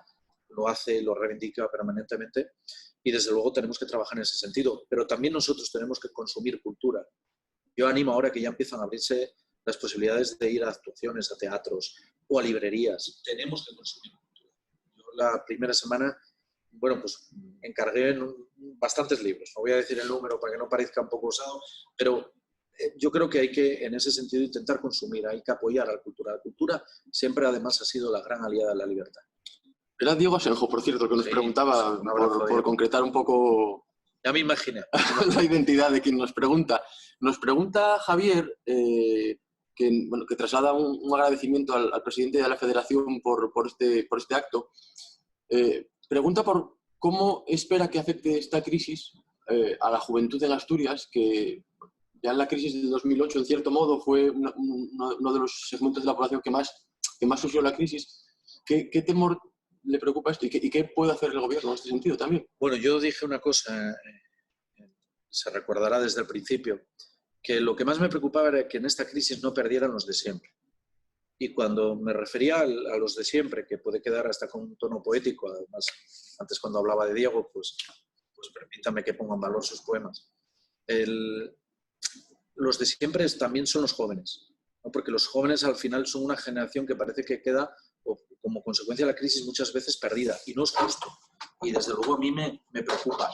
lo hace, lo reivindica permanentemente y desde luego tenemos que trabajar en ese sentido, pero también nosotros tenemos que consumir cultura. Yo animo ahora que ya empiezan a abrirse las posibilidades de ir a actuaciones, a teatros o a librerías. Tenemos que consumir cultura. Yo la primera semana, bueno, pues encargué bastantes libros. No voy a decir el número para que no parezca un poco osado, pero yo creo que hay que, en ese sentido, intentar consumir, hay que apoyar a la cultura. La cultura siempre, además, ha sido la gran aliada de la libertad. Era Diego Asenjo, por cierto, que nos preguntaba, por concretar un poco... Ya me imaginé. La identidad de quien nos pregunta. Nos pregunta Javier, que traslada un agradecimiento al presidente de la Federación por este acto. Pregunta por cómo espera que afecte esta crisis a la juventud en Asturias, que ya en la crisis del 2008, en cierto modo, fue uno de los segmentos de la población que más sufrió la crisis. ¿Qué temor le preocupa esto y qué puede hacer el gobierno en este sentido también? Bueno, yo dije una cosa se recordará desde el principio, que lo que más me preocupaba era que en esta crisis no perdieran los de siempre. Y cuando me refería a los de siempre, que puede quedar hasta con un tono poético, además, antes cuando hablaba de Diego, pues permítame que ponga en valor sus poemas. Los de siempre también son los jóvenes, ¿no? Porque los jóvenes al final son una generación que parece que queda, como consecuencia de la crisis, muchas veces perdida, y no es justo. Y desde luego a mí me preocupa.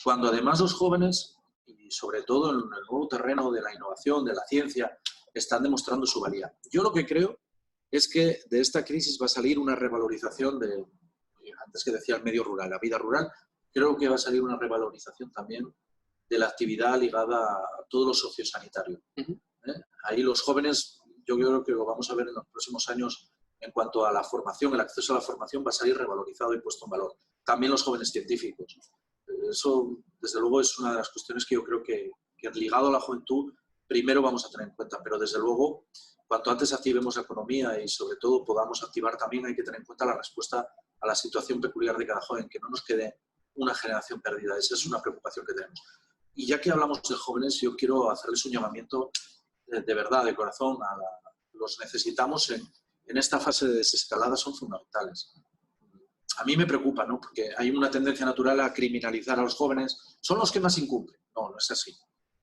Cuando además los jóvenes, y sobre todo en el nuevo terreno de la innovación, de la ciencia, están demostrando su valía. Yo lo que creo es que de esta crisis va a salir una revalorización de, antes que decía el medio rural, la vida rural, creo que va a salir una revalorización también de la actividad ligada a todo lo sociosanitario. Ahí los jóvenes, yo creo que lo vamos a ver en los próximos años en cuanto a la formación, el acceso a la formación va a salir revalorizado y puesto en valor. También los jóvenes científicos. Eso, desde luego, es una de las cuestiones que yo creo que ligado a la juventud, primero vamos a tener en cuenta. Pero, desde luego, cuanto antes activemos la economía y, sobre todo, podamos activar también, hay que tener en cuenta la respuesta a la situación peculiar de cada joven, que no nos quede una generación perdida. Esa es una preocupación que tenemos. Y ya que hablamos de jóvenes, yo quiero hacerles un llamamiento de verdad, de corazón. Los necesitamos en esta fase de desescalada, son fundamentales. A mí me preocupa, ¿no? Porque hay una tendencia natural a criminalizar a los jóvenes. Son los que más incumplen. No, no es así.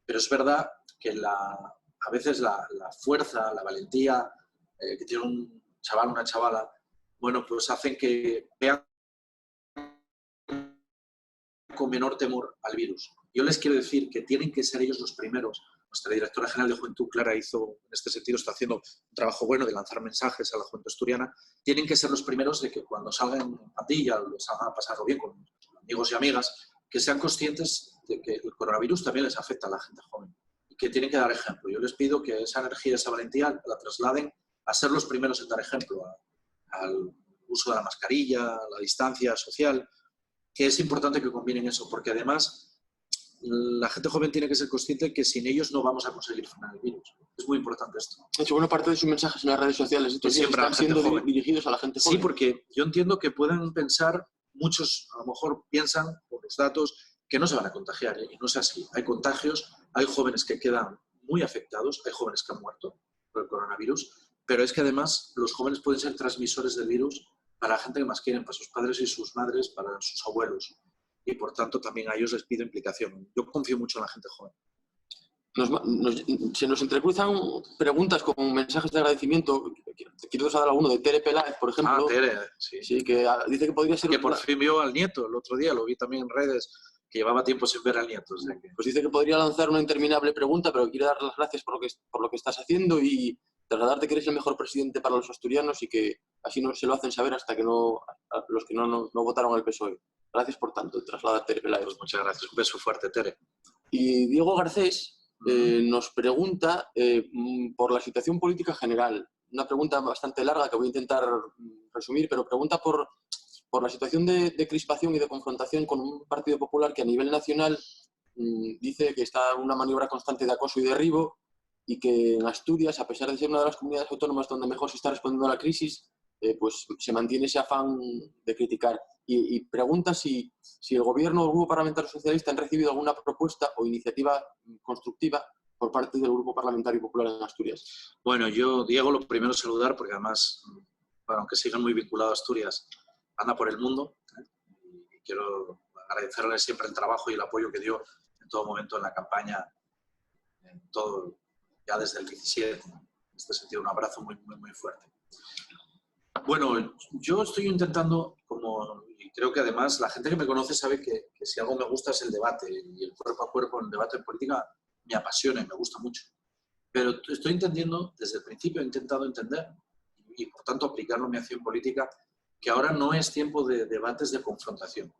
Pero es verdad que a veces la fuerza, la valentía que tiene un chaval, una chavala, bueno, pues hacen que vean con menor temor al virus. Yo les quiero decir que tienen que ser ellos los primeros. Nuestra directora general de Juventud, Clara, hizo, en este sentido, está haciendo un trabajo bueno de lanzar mensajes a la juventud asturiana. Tienen que ser los primeros de que cuando salgan en pandilla, los hagan pasarlo bien con amigos y amigas, que sean conscientes de que el coronavirus también les afecta a la gente joven y que tienen que dar ejemplo. Yo les pido que esa energía, esa valentía la trasladen a ser los primeros en dar ejemplo al uso de la mascarilla, a la distancia social, que es importante que combinen eso, porque además la gente joven tiene que ser consciente que sin ellos no vamos a conseguir frenar el virus. Es muy importante esto. De hecho, buena parte de sus mensajes en las redes sociales estos días están siendo dirigidos a la gente joven. Sí, porque yo entiendo que pueden pensar, muchos a lo mejor piensan, por los datos, que no se van a contagiar, y no es así. Hay contagios, hay jóvenes que quedan muy afectados, hay jóvenes que han muerto por el coronavirus, pero es que además los jóvenes pueden ser transmisores del virus para la gente que más quieren, para sus padres y sus madres, para sus abuelos. Y por tanto también a ellos les pido implicación. Yo confío mucho en la gente joven. Se nos entrecruzan preguntas con mensajes de agradecimiento. Quiero dar alguno de Tere Peláez, por ejemplo. Ah, Tere, sí. Sí, que dice que podría ser... Que por fin vio al nieto el otro día, lo vi también en redes, que llevaba tiempo sin ver al nieto. O sea que... Pues dice que podría lanzar una interminable pregunta, pero quiere dar las gracias por lo que estás haciendo y trasladarte que eres el mejor presidente para los asturianos y que así no se lo hacen saber hasta que los que no votaron al PSOE. Gracias por tanto, traslada Tere Peláez. Pues muchas gracias, un beso fuerte, Tere. Y Diego Garcés nos pregunta por la situación política general. Una pregunta bastante larga que voy a intentar resumir, pero pregunta por la situación de crispación y de confrontación con un Partido Popular que a nivel nacional dice que está en una maniobra constante de acoso y derribo y que en Asturias, a pesar de ser una de las comunidades autónomas donde mejor se está respondiendo a la crisis, pues se mantiene ese afán de criticar. Y pregunta si el Gobierno o el Grupo Parlamentario Socialista han recibido alguna propuesta o iniciativa constructiva por parte del Grupo Parlamentario Popular en Asturias. Bueno, yo, Diego, lo primero saludar, porque además, aunque sigan muy vinculados a Asturias, anda por el mundo. Y quiero agradecerle siempre el trabajo y el apoyo que dio en todo momento en la campaña, en todo, ya desde el 17. En este sentido, un abrazo muy, muy, muy fuerte. Bueno, yo estoy intentando, y creo que además la gente que me conoce sabe que si algo me gusta es el debate, y el cuerpo a cuerpo en el debate en política me apasiona y me gusta mucho. Pero estoy entendiendo, desde el principio he intentado entender, y por tanto aplicarlo en mi acción política, que ahora no es tiempo de debates de confrontación.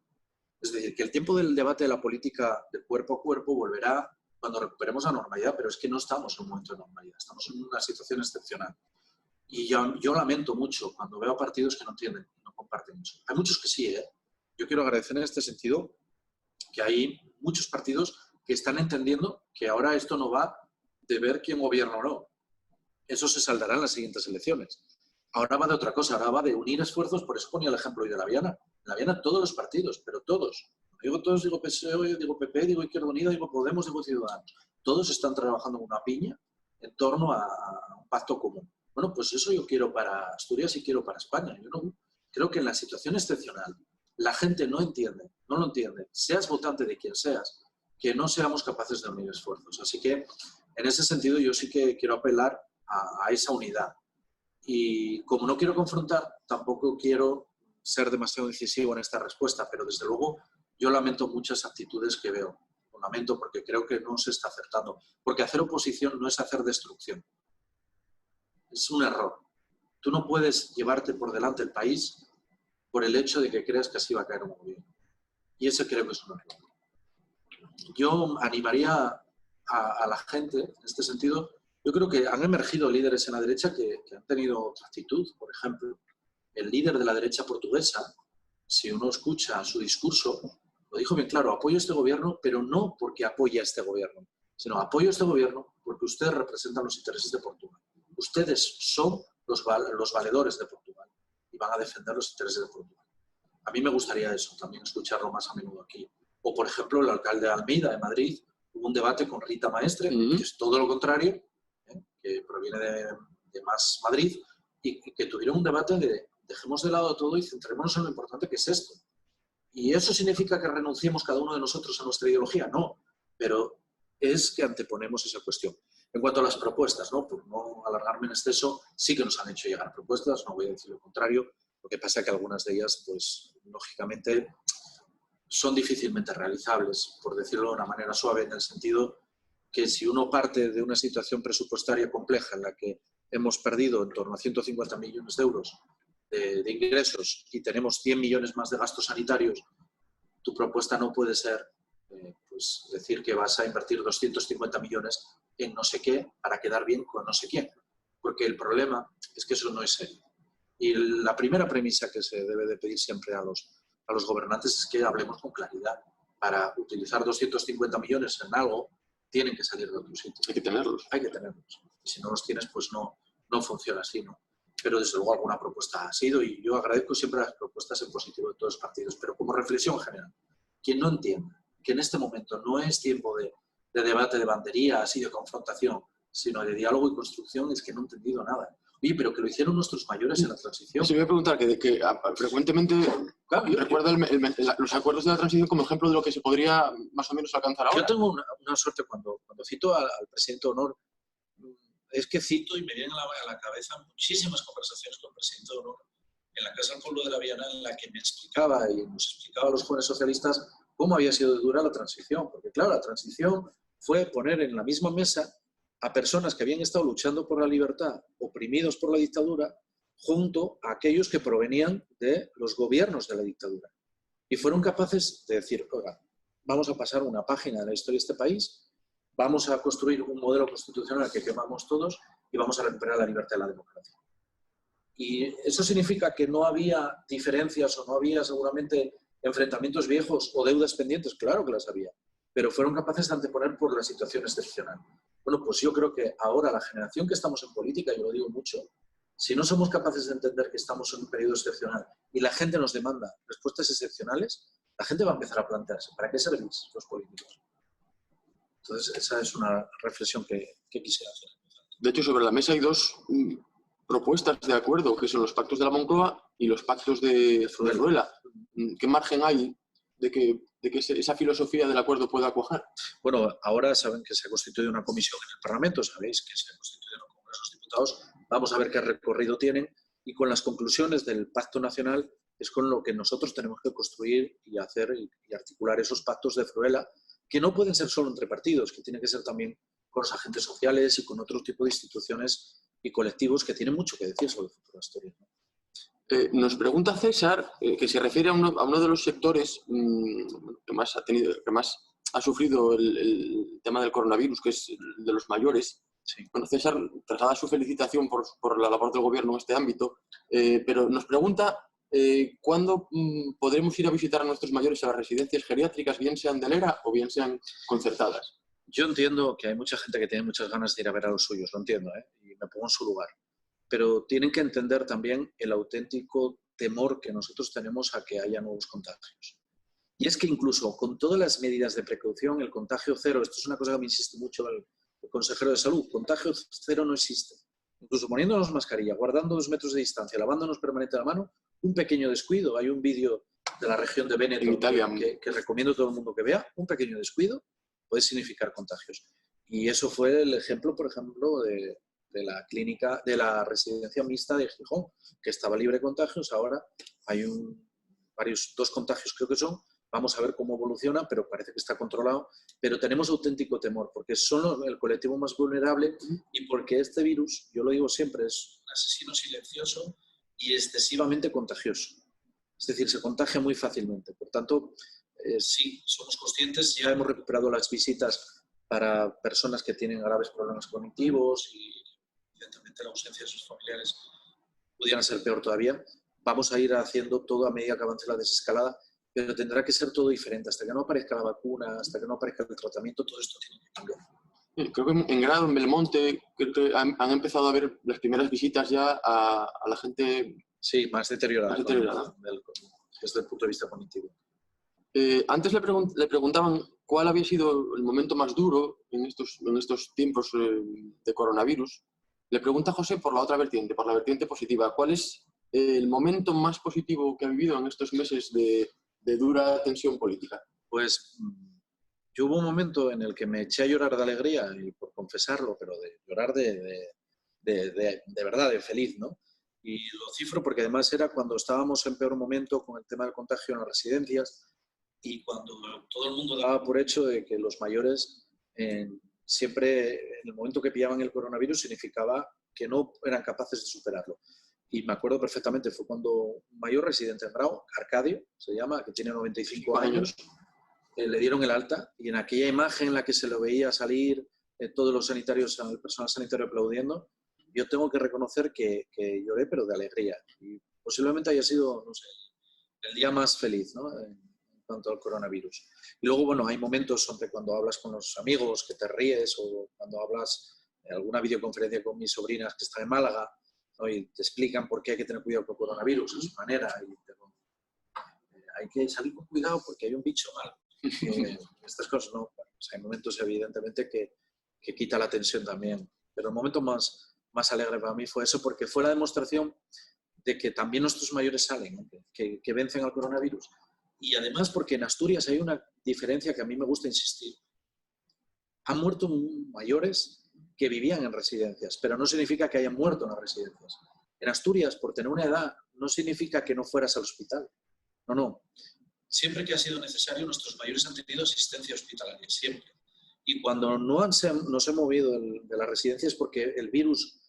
Es decir, que el tiempo del debate de la política de cuerpo a cuerpo volverá cuando recuperemos la normalidad, pero es que no estamos en un momento de normalidad, estamos en una situación excepcional. Y yo lamento mucho cuando veo partidos que no entienden, no comparten mucho. Hay muchos que sí, ¿eh? Yo quiero agradecer en este sentido que hay muchos partidos que están entendiendo que ahora esto no va de ver quién gobierna o no. Eso se saldará en las siguientes elecciones. Ahora va de otra cosa, ahora va de unir esfuerzos, por eso ponía el ejemplo hoy de la Viana. En la Viana todos los partidos, pero todos, Digo todos, digo PSOE, digo PP, digo Izquierda Unida, digo Podemos, digo Ciudadanos. Todos están trabajando en una piña en torno a un pacto común. Bueno, pues eso yo quiero para Asturias y quiero para España. Yo no, creo que en la situación excepcional la gente no lo entiende, seas votante de quien seas, que no seamos capaces de unir esfuerzos. Así que, en ese sentido, yo sí que quiero apelar a esa unidad. Y como no quiero confrontar, tampoco quiero ser demasiado incisivo en esta respuesta, pero desde luego yo lamento muchas actitudes que veo. Lo lamento porque creo que no se está acertando. Porque hacer oposición no es hacer destrucción. Es un error. Tú no puedes llevarte por delante el país por el hecho de que creas que así va a caer un gobierno. Y ese creo que es un error. Yo animaría a la gente, en este sentido, yo creo que han emergido líderes en la derecha que han tenido otra actitud. Por ejemplo, el líder de la derecha portuguesa, si uno escucha su discurso, lo dijo bien claro: apoyo a este gobierno, pero no porque apoya a este gobierno, sino apoyo a este gobierno porque ustedes representan los intereses de Portugal. Ustedes son los valedores de Portugal y van a defender los intereses de Portugal. A mí me gustaría eso, también escucharlo más a menudo aquí. O, por ejemplo, el alcalde de Almeida, de Madrid, hubo un debate con Rita Maestre, que es todo lo contrario, que proviene de Más Madrid, y que tuvieron un debate de dejemos de lado todo y centrémonos en lo importante que es esto. ¿Y eso significa que renunciemos cada uno de nosotros a nuestra ideología? No, pero es que anteponemos esa cuestión. En cuanto a las propuestas, ¿no? Por no alargarme en exceso, sí que nos han hecho llegar propuestas, no voy a decir lo contrario. Lo que pasa es que algunas de ellas, pues, lógicamente, son difícilmente realizables, por decirlo de una manera suave, en el sentido que si uno parte de una situación presupuestaria compleja en la que hemos perdido en torno a 150 millones de euros de ingresos y tenemos 100 millones más de gastos sanitarios, tu propuesta no puede ser pues decir que vas a invertir 250 millones en no sé qué para quedar bien con no sé quién, porque el problema es que eso no es serio. Y la primera premisa que se debe de pedir siempre a los gobernantes es que hablemos con claridad. Para utilizar 250 millones en algo, tienen que salir de otro sitio. Hay que tenerlos. Hay que tenerlos. Y si no los tienes, pues no funciona así, ¿no? Pero desde luego alguna propuesta ha sido, y yo agradezco siempre las propuestas en positivo de todos los partidos, pero como reflexión general, quien no entienda que en este momento no es tiempo de debate de banderías y de confrontación, sino de diálogo y construcción, es que no ha entendido nada. Oye, pero que lo hicieron nuestros mayores en la transición. Se me voy a preguntar que frecuentemente recuerda los acuerdos de la transición como ejemplo de lo que se podría más o menos alcanzar ahora. Yo tengo una suerte cuando cito al presidente de honor, es que cito y me vienen a la cabeza muchísimas conversaciones con el presidente de honor en la Casa del Pueblo de la Viana, en la que me explicaba y nos explicaba a los jóvenes socialistas cómo había sido dura la transición. Porque claro, la transición fue poner en la misma mesa a personas que habían estado luchando por la libertad, oprimidos por la dictadura, junto a aquellos que provenían de los gobiernos de la dictadura. Y fueron capaces de decir: oiga, vamos a pasar una página de la historia de este país, vamos a construir un modelo constitucional que quemamos todos y vamos a recuperar la libertad y la democracia. Y eso significa que no había diferencias o no había seguramente enfrentamientos viejos o deudas pendientes. Claro que las había, pero fueron capaces de anteponer por la situación excepcional. Bueno, pues yo creo que ahora la generación que estamos en política, yo lo digo mucho, si no somos capaces de entender que estamos en un periodo excepcional y la gente nos demanda respuestas excepcionales, la gente va a empezar a plantearse: ¿para qué servís los políticos? Entonces, esa es una reflexión que quisiera hacer. De hecho, sobre la mesa hay dos propuestas de acuerdo, que son los pactos de la Moncloa y los pactos de Fruela. ¿Qué margen hay de que esa filosofía del acuerdo pueda cuajar? Bueno, ahora saben que se ha constituido una comisión en el Parlamento, sabéis que se ha constituido en el Congreso de los Diputados. Vamos a ver qué recorrido tienen, y con las conclusiones del Pacto Nacional es con lo que nosotros tenemos que construir y hacer y articular esos pactos de Fruela, que no pueden ser solo entre partidos, que tienen que ser también con los agentes sociales y con otro tipo de instituciones y colectivos que tienen mucho que decir sobre el futuro de Asturias. Nos pregunta César, que se refiere a uno de los sectores que más ha sufrido el tema del coronavirus, que es el de los mayores. Sí. Bueno, César traslada su felicitación por la labor del gobierno en este ámbito, pero nos pregunta ¿cuándo podremos ir a visitar a nuestros mayores a las residencias geriátricas, bien sean de Lera o bien sean concertadas? Yo entiendo que hay mucha gente que tiene muchas ganas de ir a ver a los suyos, lo entiendo, y me pongo en su lugar. Pero tienen que entender también el auténtico temor que nosotros tenemos a que haya nuevos contagios. Y es que incluso con todas las medidas de precaución, el contagio cero, esto es una cosa que me insiste mucho el consejero de salud, contagio cero no existe. Incluso poniéndonos mascarilla, guardando 2 metros de distancia, lavándonos permanente la mano, un pequeño descuido, hay un vídeo de la región de Veneto En Italia. que recomiendo a todo el mundo que vea, un pequeño descuido puede significar contagios. Y eso fue el ejemplo, por ejemplo, de la clínica, de la residencia mixta de Gijón, que estaba libre de contagios, ahora hay 2 contagios creo que son, vamos a ver cómo evoluciona, pero parece que está controlado, pero tenemos auténtico temor, porque son el colectivo más vulnerable y porque este virus, yo lo digo siempre, es un asesino silencioso y excesivamente contagioso. Es decir, se contagia muy fácilmente. Por tanto, sí, somos conscientes, ya hemos recuperado las visitas para personas que tienen graves problemas cognitivos y evidentemente la ausencia de sus familiares pudieran ser peor todavía. Vamos a ir haciendo todo a medida que avance la desescalada, pero tendrá que ser todo diferente. Hasta que no aparezca la vacuna, hasta que no aparezca el tratamiento, todo esto tiene que cambiar. Creo que en Grado, en Belmonte, creo que han empezado a ver las primeras visitas ya a la gente. Sí, más deteriorada. Más deteriorada. Desde el punto de vista cognitivo. Antes le preguntaban cuál había sido el momento más duro en estos tiempos de coronavirus. Le pregunta José por la otra vertiente, por la vertiente positiva. ¿Cuál es el momento más positivo que ha vivido en estos meses de dura tensión política? Pues yo hubo un momento en el que me eché a llorar de alegría, y por confesarlo, pero de llorar de verdad, de feliz, ¿no? Y lo cifro porque además era cuando estábamos en peor momento con el tema del contagio en las residencias y cuando todo el mundo daba por hecho de que los mayores siempre, en el momento que pillaban el coronavirus, significaba que no eran capaces de superarlo. Y me acuerdo perfectamente, fue cuando un mayor residente en Grau, Arcadio, se llama, que tiene 95 años, le dieron el alta y en aquella imagen en la que se lo veía salir todos los sanitarios, el personal sanitario aplaudiendo, yo tengo que reconocer que lloré, pero de alegría. Y posiblemente haya sido, no sé, el día más feliz, ¿no? En cuanto al coronavirus. Y luego, bueno, hay momentos donde cuando hablas con los amigos que te ríes o cuando hablas en alguna videoconferencia con mis sobrinas que están en Málaga, ¿no? Y te explican por qué hay que tener cuidado con el coronavirus, a su manera. Y hay que salir con cuidado porque hay un bicho malo. Estas cosas, ¿no? Bueno, pues hay momentos, evidentemente, que quita la tensión también. Pero el momento más alegre para mí fue eso, porque fue la demostración de que también nuestros mayores salen, ¿no? que vencen al coronavirus. Y además porque en Asturias hay una diferencia que a mí me gusta insistir. Han muerto mayores que vivían en residencias, pero no significa que hayan muerto en las residencias. En Asturias, por tener una edad, no significa que no fueras al hospital. No, no. Siempre que ha sido necesario, nuestros mayores han tenido asistencia hospitalaria, siempre. Y cuando nos hemos movido de las residencias porque el virus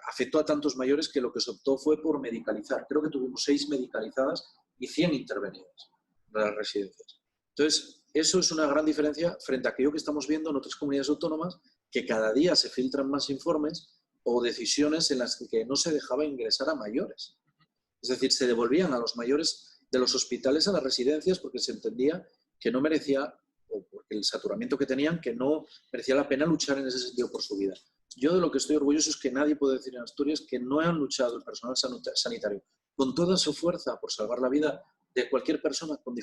afectó a tantos mayores que lo que se optó fue por medicalizar. Creo que tuvimos 6 medicalizadas y 100 intervenidas de las residencias. Entonces, eso es una gran diferencia frente a aquello que estamos viendo en otras comunidades autónomas, que cada día se filtran más informes o decisiones en las que no se dejaba ingresar a mayores. Es decir, se devolvían a los mayores de los hospitales a las residencias porque se entendía que no merecía, o porque el saturamiento que tenían, que no merecía la pena luchar en ese sentido por su vida. Yo de lo que estoy orgulloso es que nadie puede decir en Asturias que no han luchado el personal sanitario con toda su fuerza por salvar la vida de cualquier persona con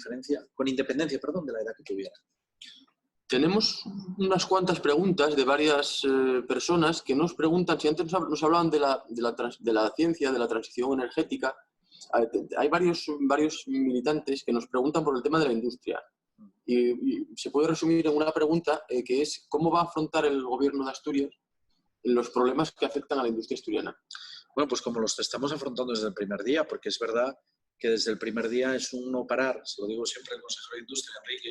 independencia de la edad que tuviera. Tenemos unas cuantas preguntas de varias personas que nos preguntan, si antes nos hablaban de la ciencia, de la transición energética, hay varios militantes que nos preguntan por el tema de la industria. Y se puede resumir en una pregunta que es ¿cómo va a afrontar el gobierno de Asturias los problemas que afectan a la industria asturiana? Bueno, pues como los estamos afrontando desde el primer día, porque es verdad que desde el primer día es un no parar, se lo digo siempre al consejero de Industria, Enrique,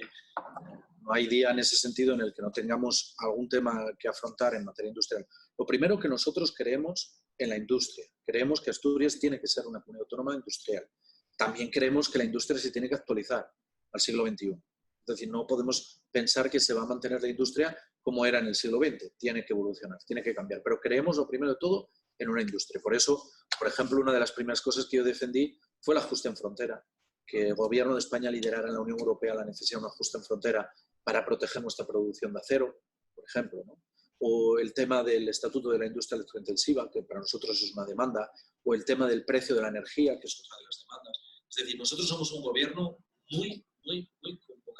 no hay día en ese sentido en el que no tengamos algún tema que afrontar en materia industrial. Lo primero, que nosotros creemos en la industria, creemos que Asturias tiene que ser una comunidad autónoma industrial. También creemos que la industria se tiene que actualizar al siglo XXI. Es decir, no podemos pensar que se va a mantener la industria como era en el siglo XX. Tiene que evolucionar, tiene que cambiar. Pero creemos, lo primero de todo, en una industria. Por eso, por ejemplo, una de las primeras cosas que yo defendí fue el ajuste en frontera. Que el gobierno de España liderara en la Unión Europea la necesidad de un ajuste en frontera para proteger nuestra producción de acero, por ejemplo, ¿no? O el tema del estatuto de la industria electrointensiva, que para nosotros es una demanda, o el tema del precio de la energía, que es otra de las demandas. Es decir, nosotros somos un gobierno muy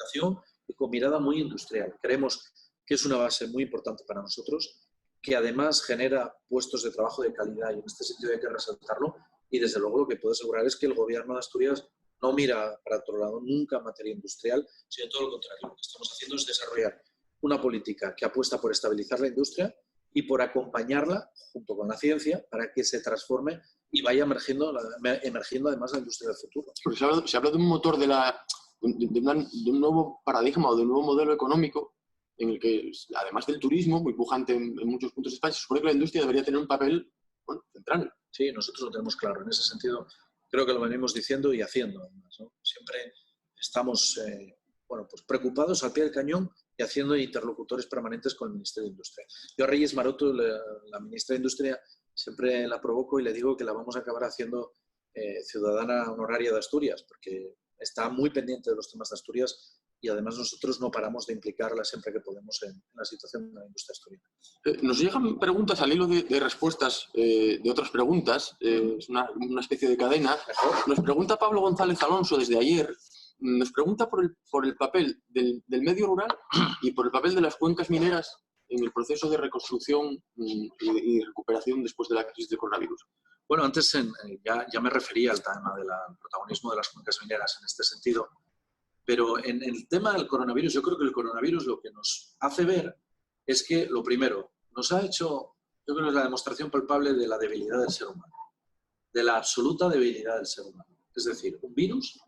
educación y con mirada muy industrial. Creemos que es una base muy importante para nosotros, que además genera puestos de trabajo de calidad y en este sentido hay que resaltarlo. Y desde luego lo que puedo asegurar es que el Gobierno de Asturias no mira para otro lado nunca en materia industrial, sino todo lo contrario. Lo que estamos haciendo es desarrollar una política que apuesta por estabilizar la industria y por acompañarla junto con la ciencia para que se transforme y vaya emergiendo además la industria del futuro. Porque se habla de un motor de un nuevo paradigma o de un nuevo modelo económico en el que, además del turismo, muy pujante en muchos puntos de España, se supone que la industria debería tener un papel central. Sí, nosotros lo tenemos claro. En ese sentido, creo que lo venimos diciendo y haciendo, además, ¿no? Siempre estamos pues preocupados al pie del cañón y haciendo interlocutores permanentes con el Ministerio de Industria. Yo a Reyes Maroto, la ministra de Industria, siempre la provoco y le digo que la vamos a acabar haciendo ciudadana honoraria de Asturias, porque está muy pendiente de los temas de Asturias y además nosotros no paramos de implicarla siempre que podemos en la situación de la industria asturiana. Nos llegan preguntas al hilo de respuestas de otras preguntas, es una especie de cadena. Nos pregunta Pablo González Alonso desde ayer, nos pregunta por el papel del medio rural y por el papel de las cuencas mineras en el proceso de reconstrucción y recuperación después de la crisis del coronavirus. Bueno, antes ya me refería al tema del protagonismo de las cuencas mineras en este sentido. Pero en el tema del coronavirus, yo creo que el coronavirus lo que nos hace ver es que, lo primero, nos ha hecho, yo creo que es la demostración palpable de la debilidad del ser humano, de la absoluta debilidad del ser humano. Es decir, un virus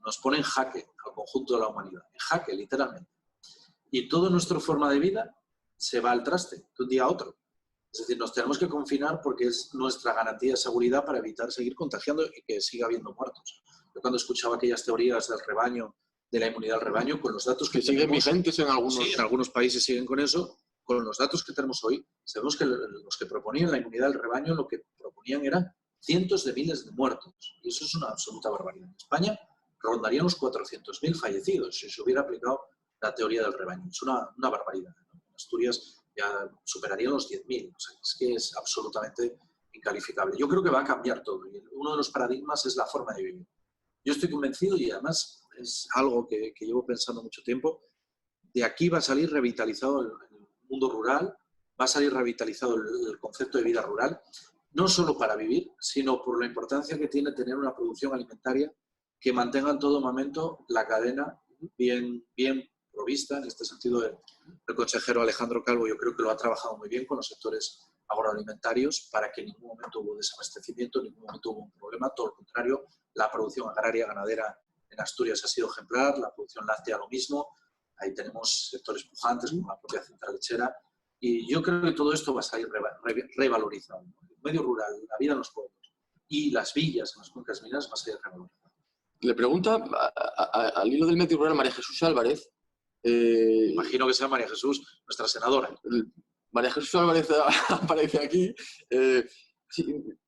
nos pone en jaque al conjunto de la humanidad, en jaque, literalmente. Y toda nuestra forma de vida se va al traste de un día a otro. Es decir, nos tenemos que confinar porque es nuestra garantía de seguridad para evitar seguir contagiando y que siga habiendo muertos. Yo cuando escuchaba aquellas teorías del rebaño, de la inmunidad del rebaño, con los datos que siguen vigentes en algunos... Sí, en algunos países siguen con eso. Con los datos que tenemos hoy, sabemos que los que proponían la inmunidad del rebaño, lo que proponían eran cientos de miles de muertos. Y eso es una absoluta barbaridad. En España rondarían los 400.000 fallecidos si se hubiera aplicado la teoría del rebaño. Es una barbaridad, ¿no? En Asturias ya superarían los 10.000. O sea, es que es absolutamente incalificable. Yo creo que va a cambiar todo. Y uno de los paradigmas es la forma de vivir. Yo estoy convencido y además es algo que llevo pensando mucho tiempo. De aquí va a salir revitalizado el mundo rural, va a salir revitalizado el concepto de vida rural, no solo para vivir, sino por la importancia que tiene tener una producción alimentaria que mantenga en todo momento la cadena bien provista. En este sentido, el consejero Alejandro Calvo yo creo que lo ha trabajado muy bien con los sectores agroalimentarios para que en ningún momento hubo desabastecimiento, en ningún momento hubo un problema. Todo lo contrario, la producción agraria ganadera en Asturias ha sido ejemplar, la producción láctea lo mismo. Ahí tenemos sectores pujantes como la propia central lechera y yo creo que todo esto va a salir revalorizado. El medio rural, la vida en los pueblos y las villas en las cuencas mineras va a salir revalorizado. Le pregunta al hilo del medio rural María Jesús Álvarez. Imagino que sea María Jesús, nuestra senadora. María Jesús Álvarez aparece aquí.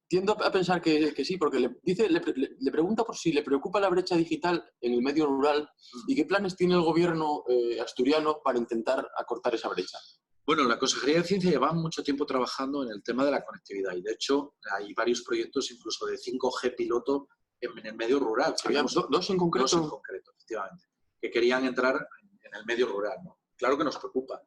Tiendo a pensar que sí, porque le pregunta por si le preocupa la brecha digital en el medio rural y qué planes tiene el gobierno asturiano para intentar acortar esa brecha. Bueno, la Consejería de Ciencia lleva mucho tiempo trabajando en el tema de la conectividad y de hecho hay varios proyectos incluso de 5G piloto en el medio rural. ¿Había dos en concreto? Dos en concreto, efectivamente, que querían entrar en el medio rural, ¿no? Claro que nos preocupa.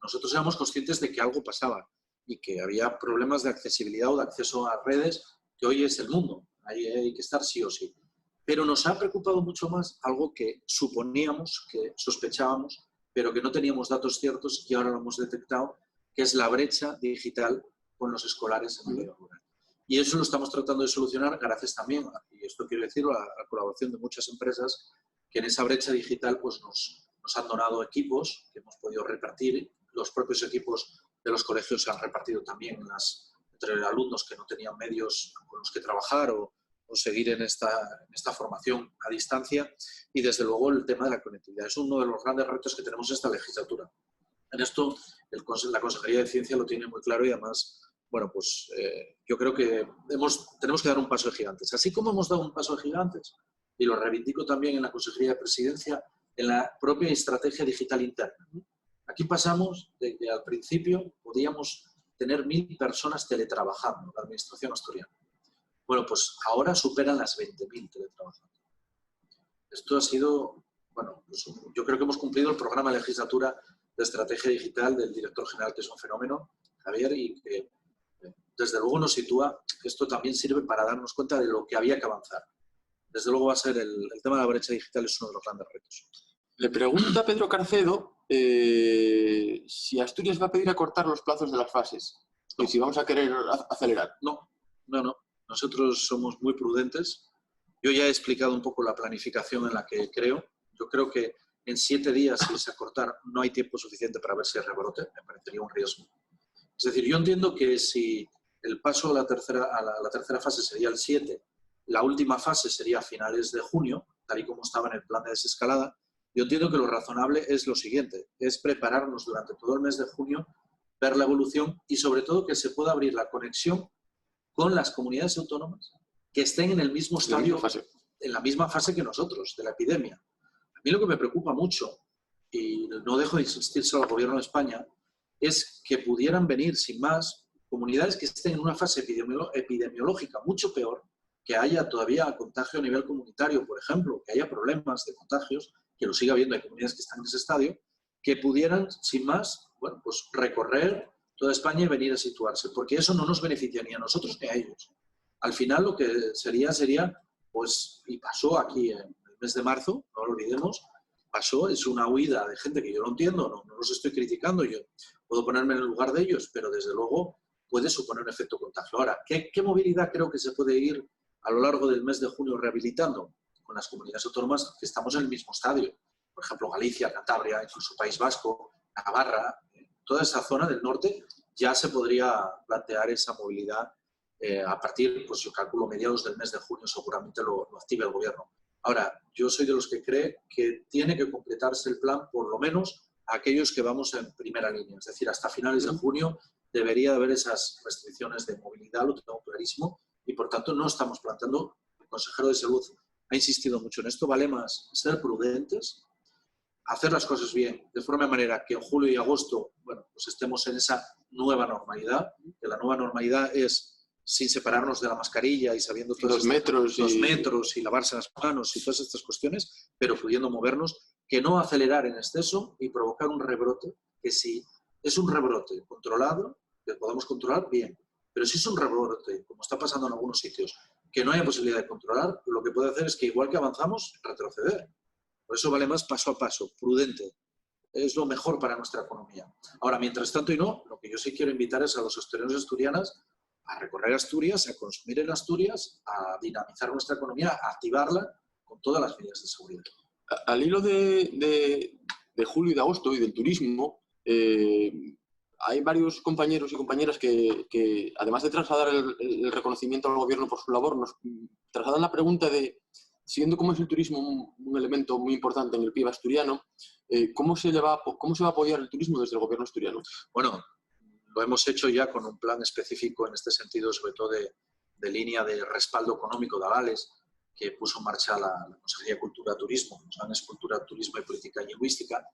Nosotros éramos conscientes de que algo pasaba y que había problemas de accesibilidad o de acceso a redes, que hoy es el mundo. Ahí hay que estar sí o sí. Pero nos ha preocupado mucho más algo que suponíamos, que sospechábamos, pero que no teníamos datos ciertos y ahora lo hemos detectado, que es la brecha digital con los escolares en el medio rural. Y eso lo estamos tratando de solucionar gracias también, y esto quiero decirlo, a la colaboración de muchas empresas que en esa brecha digital pues nos han donado equipos que hemos podido repartir. Los propios equipos de los colegios se han repartido también entre alumnos que no tenían medios con los que trabajar o seguir en esta formación a distancia. Y desde luego el tema de la conectividad es uno de los grandes retos que tenemos en esta legislatura. En esto la Consejería de Ciencia lo tiene muy claro y además, bueno, pues yo creo que tenemos que dar un paso de gigantes. Así como hemos dado un paso de gigantes, y lo reivindico también en la Consejería de Presidencia, en la propia estrategia digital interna. Aquí pasamos de que al principio podíamos tener 1.000 personas teletrabajando en la administración asturiana. Bueno, pues ahora superan las 20.000 teletrabajando. Esto ha sido, bueno, pues yo creo que hemos cumplido el programa de legislatura de estrategia digital del director general, que es un fenómeno, Javier, y que desde luego nos sitúa, que esto también sirve para darnos cuenta de lo que había que avanzar. Desde luego va a ser el tema de la brecha digital es uno de los grandes retos. Le pregunta Pedro Carcedo si Asturias va a pedir acortar los plazos de las fases y si vamos a querer acelerar. No. Nosotros somos muy prudentes. Yo ya he explicado un poco la planificación en la que creo. Yo creo que en 7 días, si es acortar, no hay tiempo suficiente para ver si hay rebrote. Me parecería un riesgo. Es decir, yo entiendo que si el paso a la tercera fase sería el 7, la última fase sería a finales de junio, tal y como estaba en el plan de desescalada, yo entiendo que lo razonable es lo siguiente, es prepararnos durante todo el mes de junio, ver la evolución y sobre todo que se pueda abrir la conexión con las comunidades autónomas que estén en el mismo estadio, en la misma fase que nosotros, de la epidemia. A mí lo que me preocupa mucho, y no dejo de insistírselo al Gobierno de España, es que pudieran venir sin más comunidades que estén en una fase epidemiológica mucho peor, que haya todavía contagio a nivel comunitario, por ejemplo, que haya problemas de contagios, que lo siga habiendo, hay comunidades que están en ese estadio, que pudieran, sin más, bueno, pues recorrer toda España y venir a situarse, porque eso no nos beneficia ni a nosotros ni a ellos. Al final lo que sería, pues, y pasó aquí en el mes de marzo, no lo olvidemos, pasó, es una huida de gente que yo no entiendo, no los estoy criticando, yo puedo ponerme en el lugar de ellos, pero desde luego puede suponer un efecto contagio. Ahora, ¿qué movilidad creo que se puede ir a lo largo del mes de junio rehabilitando? Con las comunidades autónomas que estamos en el mismo estadio. Por ejemplo, Galicia, Cantabria, incluso País Vasco, Navarra, toda esa zona del norte ya se podría plantear esa movilidad a partir, pues yo calculo, mediados del mes de junio seguramente lo active el Gobierno. Ahora, yo soy de los que cree que tiene que completarse el plan, por lo menos a aquellos que vamos en primera línea. Es decir, hasta finales de junio debería haber esas restricciones de movilidad, lo tengo clarísimo, y por tanto no estamos planteando. El consejero de Salud ha insistido mucho en esto, vale más ser prudentes, hacer las cosas bien, de forma manera que en julio y agosto, bueno, pues estemos en esa nueva normalidad, que la nueva normalidad es sin separarnos de la mascarilla y sabiendo todos los metros y lavarse las manos y todas estas cuestiones, pero pudiendo movernos, que no acelerar en exceso y provocar un rebrote, que si es un rebrote controlado, que podamos controlar, bien, pero si es un rebrote, como está pasando en algunos sitios, que no haya posibilidad de controlar, lo que puede hacer es que igual que avanzamos, retroceder. Por eso vale más paso a paso, prudente. Es lo mejor para nuestra economía. Ahora, mientras tanto y no, lo que yo sí quiero invitar es a los asturianos y asturianas a recorrer Asturias, a consumir en Asturias, a dinamizar nuestra economía, a activarla con todas las medidas de seguridad. Al hilo de julio y de agosto y del turismo, hay varios compañeros y compañeras que además de trasladar el reconocimiento al Gobierno por su labor, nos trasladan la pregunta de, siendo como es el turismo un elemento muy importante en el PIB asturiano, ¿cómo se va a apoyar el turismo desde el Gobierno asturiano? Bueno, lo hemos hecho ya con un plan específico en este sentido, sobre todo de línea de respaldo económico de avales, que puso en marcha la Consejería de Cultura y Turismo, los planes Cultura, Turismo y Política Lingüística,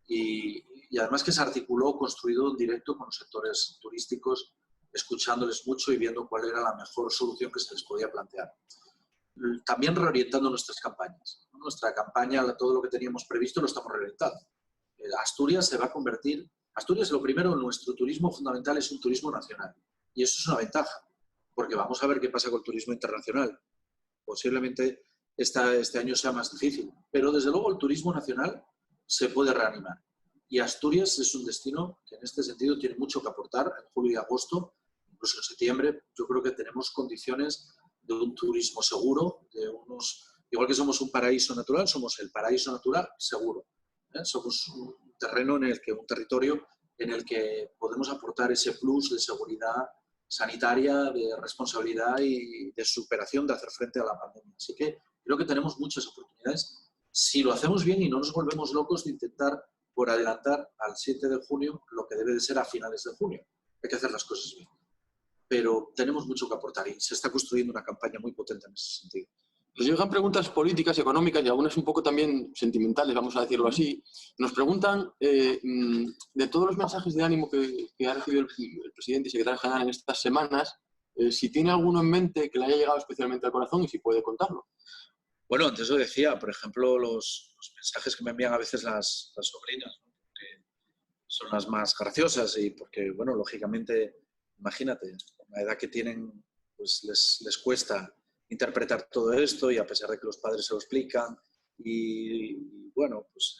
y además que se articuló, construido en directo con los sectores turísticos, escuchándoles mucho y viendo cuál era la mejor solución que se les podía plantear. También reorientando nuestras campañas. Nuestra campaña, todo lo que teníamos previsto, lo estamos reorientando. Asturias se va a convertir... Asturias, lo primero, nuestro turismo fundamental es un turismo nacional. Y eso es una ventaja, porque vamos a ver qué pasa con el turismo internacional. Posiblemente este año sea más difícil, pero desde luego el turismo nacional se puede reanimar. Y Asturias es un destino que en este sentido tiene mucho que aportar en julio y agosto, incluso en septiembre. Yo creo que tenemos condiciones de un turismo seguro, igual que somos un paraíso natural, somos el paraíso natural seguro. Somos un terreno un territorio en el que podemos aportar ese plus de seguridad sanitaria, de responsabilidad y de superación de hacer frente a la pandemia. Así que creo que tenemos muchas oportunidades si lo hacemos bien y no nos volvemos locos de intentar por adelantar al 7 de junio lo que debe de ser a finales de junio. Hay que hacer las cosas bien. Pero tenemos mucho que aportar y se está construyendo una campaña muy potente en ese sentido. Nos llegan preguntas políticas y económicas y algunas un poco también sentimentales, vamos a decirlo así. Nos preguntan, de todos los mensajes de ánimo que ha recibido el presidente y secretario general en estas semanas, si tiene alguno en mente que le haya llegado especialmente al corazón y si puede contarlo. Bueno, antes lo decía, por ejemplo, los mensajes que me envían a veces las sobrinas, ¿no? Que son las más graciosas y porque, bueno, lógicamente, imagínate, con la edad que tienen, pues les cuesta interpretar todo esto y a pesar de que los padres se lo explican y bueno, pues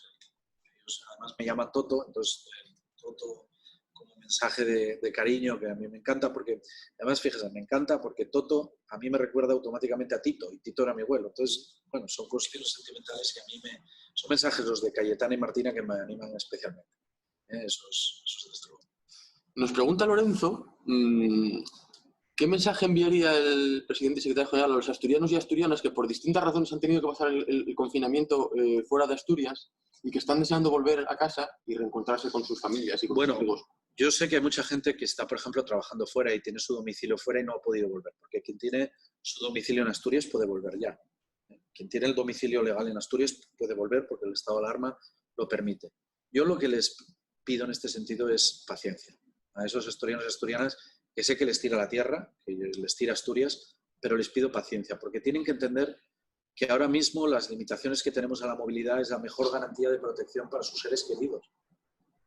ellos además me llaman Toto, entonces Toto como mensaje de cariño que a mí me encanta porque, además, fíjese, me encanta porque Toto a mí me recuerda automáticamente a Tito y Tito era mi abuelo, entonces, bueno, son cuestiones sentimentales que a mí son mensajes los de Cayetana y Martina que me animan especialmente. Eso es desde luego. Nos pregunta Lorenzo, ¿qué mensaje enviaría el presidente y secretario general a los asturianos y asturianas que por distintas razones han tenido que pasar el confinamiento fuera de Asturias y que están deseando volver a casa y reencontrarse con sus familias y con sus amigos? Yo sé que hay mucha gente que está, por ejemplo, trabajando fuera y tiene su domicilio fuera y no ha podido volver, porque quien tiene su domicilio en Asturias puede volver ya. Quien tiene el domicilio legal en Asturias puede volver porque el estado de alarma lo permite. Yo lo que les pido en este sentido es paciencia. A esos asturianos y asturianas que sé que les tira la tierra, que les tira Asturias, pero les pido paciencia, porque tienen que entender que ahora mismo las limitaciones que tenemos a la movilidad es la mejor garantía de protección para sus seres queridos.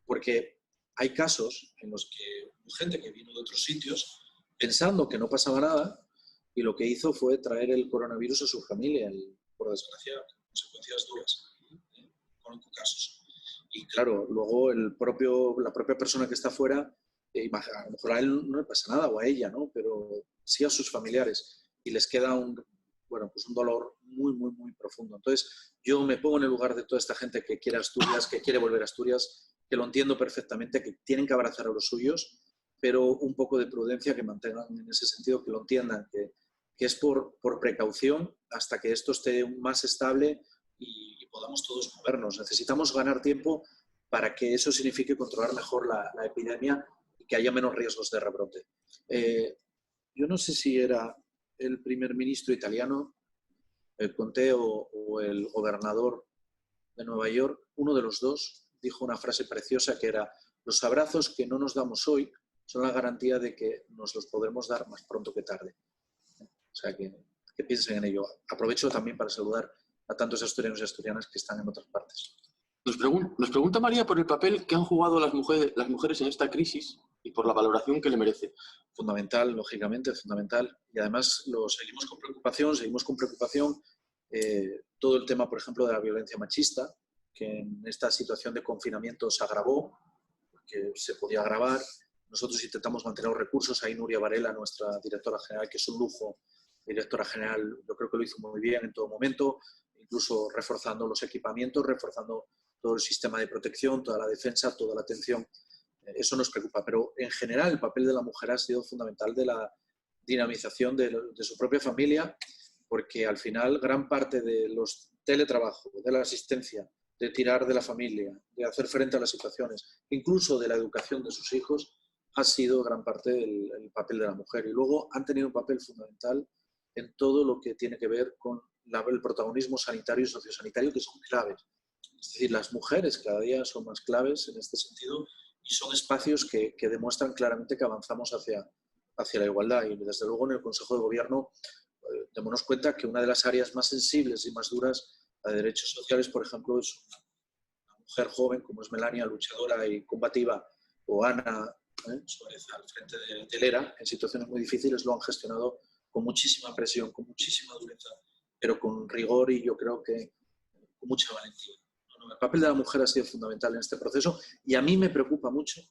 Porque hay casos en los que gente que vino de otros sitios pensando que no pasaba nada y lo que hizo fue traer el coronavirus a su familia, por desgracia, consecuencias duras. Conozco casos. Y claro, luego la propia persona que está fuera, a lo mejor a él no le pasa nada o a ella, ¿no? Pero sí a sus familiares y les queda un dolor muy, muy, muy profundo. Entonces, yo me pongo en el lugar de toda esta gente que quiere Asturias, que quiere volver a Asturias, que lo entiendo perfectamente, que tienen que abrazar a los suyos, pero un poco de prudencia, que mantengan en ese sentido, que lo entiendan, que es por precaución hasta que esto esté más estable y podamos todos movernos. Necesitamos ganar tiempo para que eso signifique controlar mejor la epidemia y que haya menos riesgos de rebrote. Yo no sé si era el primer ministro italiano, el Conte o el gobernador de Nueva York, uno de los dos dijo una frase preciosa que era: los abrazos que no nos damos hoy son la garantía de que nos los podremos dar más pronto que tarde. O sea, que piensen en ello. Aprovecho también para saludar a tantos asturianos y asturianas que están en otras partes. Nos pregunta María por el papel que han jugado las mujeres en esta crisis y por la valoración que le merece. Fundamental, lógicamente, fundamental. Y además lo seguimos con preocupación. Todo el tema, por ejemplo, de la violencia machista, que en esta situación de confinamiento se agravó, que se podía agravar. Nosotros intentamos mantener los recursos. Ahí Nuria Varela, nuestra directora general, que es un lujo, directora general, yo creo que lo hizo muy bien en todo momento, incluso reforzando los equipamientos, reforzando todo el sistema de protección, toda la defensa, toda la atención. Eso nos preocupa, pero en general el papel de la mujer ha sido fundamental de la dinamización de su propia familia, porque al final gran parte de los teletrabajos, de la asistencia, de tirar de la familia, de hacer frente a las situaciones, incluso de la educación de sus hijos, ha sido gran parte del papel de la mujer. Y luego han tenido un papel fundamental en todo lo que tiene que ver con el protagonismo sanitario y sociosanitario, que son claves. Es decir, las mujeres cada día son más claves en este sentido y son espacios que demuestran claramente que avanzamos hacia la igualdad. Y desde luego en el Consejo de Gobierno démonos cuenta que una de las áreas más sensibles y más duras de derechos sociales, por ejemplo, es una mujer joven como es Melania, luchadora y combativa, o Ana Suárez al frente de ERA, en situaciones muy difíciles lo han gestionado con muchísima presión, con muchísima dureza, pero con rigor y yo creo que con mucha valentía. El papel de la mujer ha sido fundamental en este proceso y a mí me preocupa mucho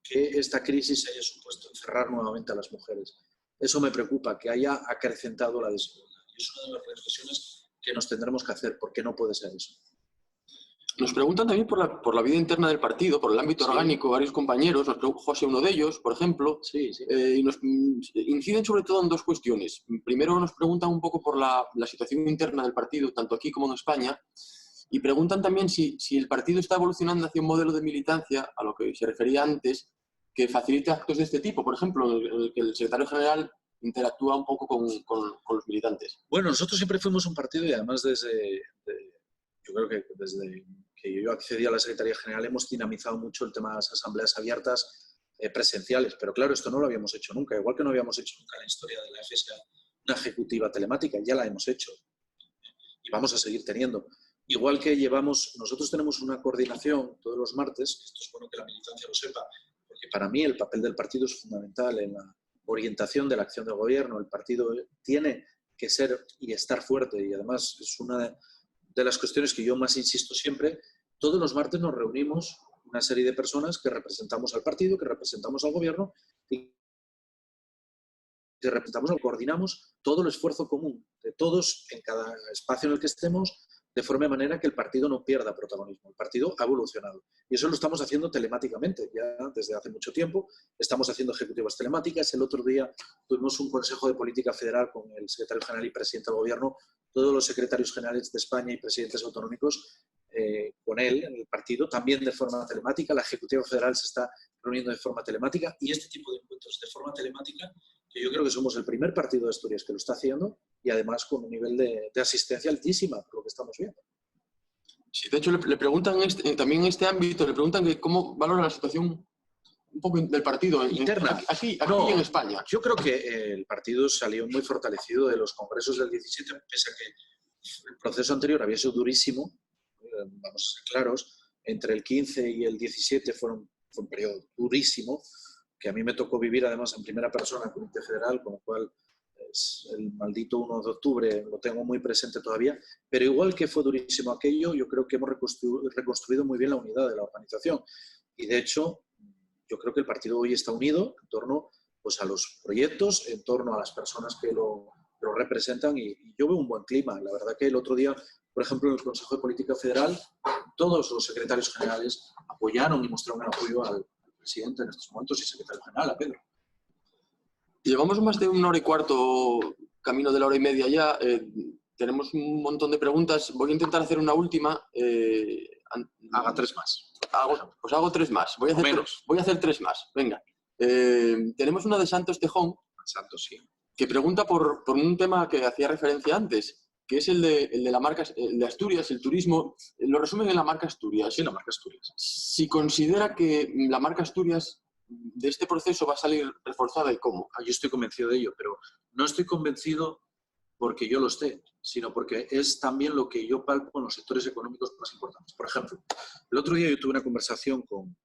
que esta crisis haya supuesto encerrar nuevamente a las mujeres. Eso me preocupa, que haya acrecentado la desigualdad. Y es una de las reflexiones que nos tendremos que hacer, porque no puede ser eso. Nos preguntan también por la vida interna del partido, por el ámbito orgánico, varios compañeros, José, uno de ellos, por ejemplo, y nos inciden sobre todo en dos cuestiones. Primero nos preguntan un poco por la situación interna del partido, tanto aquí como en España, y preguntan también si el partido está evolucionando hacia un modelo de militancia, a lo que se refería antes, que facilite actos de este tipo, por ejemplo, en el que el secretario general interactúa un poco con los militantes. Bueno, nosotros siempre fuimos un partido y además yo creo que desde que yo accedí a la Secretaría General hemos dinamizado mucho el tema de las asambleas abiertas presenciales, pero claro, esto no lo habíamos hecho nunca, igual que no habíamos hecho nunca en la historia de la FSA una ejecutiva telemática, ya la hemos hecho. y vamos a seguir teniendo. Igual que nosotros tenemos una coordinación todos los martes, esto es bueno que la militancia lo sepa, porque para mí el papel del partido es fundamental en la orientación de la acción del gobierno. El partido tiene que ser y estar fuerte, y además es una de las cuestiones que yo más insisto siempre. Todos los martes nos reunimos una serie de personas que representamos al partido, que representamos al gobierno y que representamos o coordinamos todo el esfuerzo común de todos en cada espacio en el que estemos, de forma manera que el partido no pierda protagonismo. El partido ha evolucionado y eso lo estamos haciendo telemáticamente ya desde hace mucho tiempo. Estamos haciendo ejecutivas telemáticas. El otro día tuvimos un Consejo de Política Federal con el secretario general y presidente del gobierno, todos los secretarios generales de España y presidentes autonómicos con él en el partido, también de forma telemática. La Ejecutiva Federal se está reuniendo de forma telemática y este tipo de encuentros de forma telemática, que yo creo que somos el primer partido de Asturias que lo está haciendo y además con un nivel de asistencia altísima, por lo que estamos viendo. Sí, de hecho, le preguntan también en este ámbito, le preguntan que cómo valora la situación un poco del partido interna. Aquí no, en España. Yo creo que el partido salió muy fortalecido de los congresos del 17, pese a que el proceso anterior había sido durísimo. Vamos a ser claros, entre el 15 y el 17 fue un periodo durísimo, que a mí me tocó vivir además en primera persona en el Comité Federal, con lo cual el maldito 1 de octubre lo tengo muy presente todavía, pero igual que fue durísimo aquello, yo creo que hemos reconstruido muy bien la unidad de la organización y de hecho yo creo que el partido hoy está unido en torno pues, a los proyectos, en torno a las personas que lo representan y yo veo un buen clima. La verdad que el otro día, por ejemplo, en el Consejo de Política Federal, todos los secretarios generales apoyaron y mostraron el apoyo al presidente en estos momentos y secretario general, a Pedro. Llevamos más de 1 hora y cuarto, camino de la hora y media ya. Tenemos un montón de preguntas. Voy a intentar hacer una última. Haga 3 más. Pues hago 3 más. Voy a hacer 3 más. Venga. Tenemos una de Santos Tejón. Santos, sí. Que pregunta por un tema que hacía referencia antes, que es el de la marca de Asturias, el turismo. Lo resumen en la marca Asturias. Sí, la marca Asturias. Si considera que la marca Asturias de este proceso va a salir reforzada y cómo. Yo estoy convencido de ello, pero no estoy convencido porque yo lo esté, sino porque es también lo que yo palpo en los sectores económicos más importantes. Por ejemplo, el otro día yo tuve una conversación con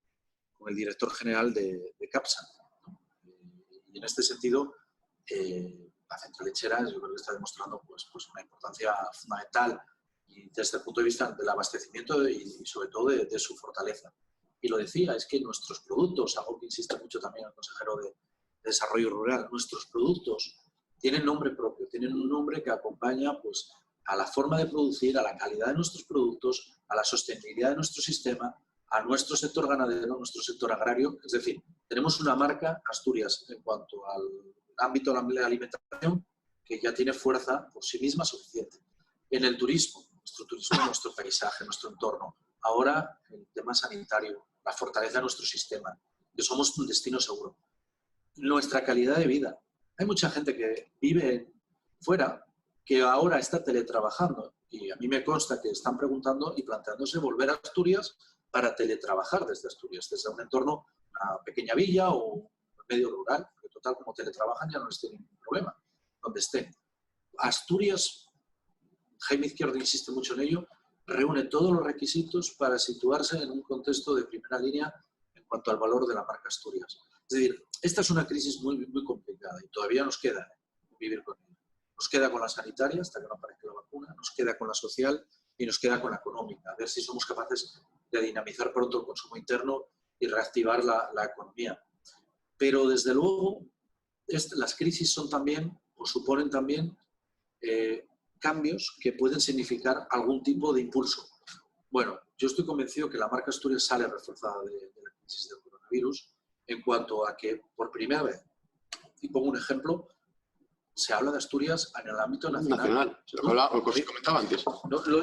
el director general de Capsa, ¿no? Y en este sentido la central lechera yo creo que está demostrando pues una importancia fundamental y desde el punto de vista del abastecimiento y sobre todo de su fortaleza. Y lo decía, es que nuestros productos, algo que insiste mucho también el consejero de Desarrollo Rural, nuestros productos tienen nombre propio, tienen un nombre que acompaña pues, a la forma de producir, a la calidad de nuestros productos, a la sostenibilidad de nuestro sistema, a nuestro sector ganadero, a nuestro sector agrario. Es decir, tenemos una marca Asturias en cuanto al ámbito de la alimentación que ya tiene fuerza por sí misma suficiente. En el turismo, nuestro paisaje, nuestro entorno. Ahora, el tema sanitario, la fortaleza de nuestro sistema, que somos un destino seguro. Nuestra calidad de vida. Hay mucha gente que vive fuera que ahora está teletrabajando y a mí me consta que están preguntando y planteándose volver a Asturias para teletrabajar desde Asturias, desde un entorno, una pequeña villa o un medio rural, que total como teletrabajan ya no les tiene ningún problema, donde estén. Asturias, Jaime Izquierdo insiste mucho en ello, reúne todos los requisitos para situarse en un contexto de primera línea en cuanto al valor de la marca Asturias. Es decir, esta es una crisis muy, muy complicada y todavía nos queda vivir con ella. Nos queda con la sanitaria hasta que no aparezca la vacuna, nos queda con la social y nos queda con la económica. A ver si somos capaces de dinamizar pronto el consumo interno y reactivar la economía. Pero desde luego, las crisis son también, o suponen también, cambios que pueden significar algún tipo de impulso. Bueno, yo estoy convencido que la marca Asturias sale reforzada de la crisis del coronavirus en cuanto a que, por primera vez, y pongo un ejemplo, se habla de Asturias en el ámbito nacional. Lo que os comentaba antes.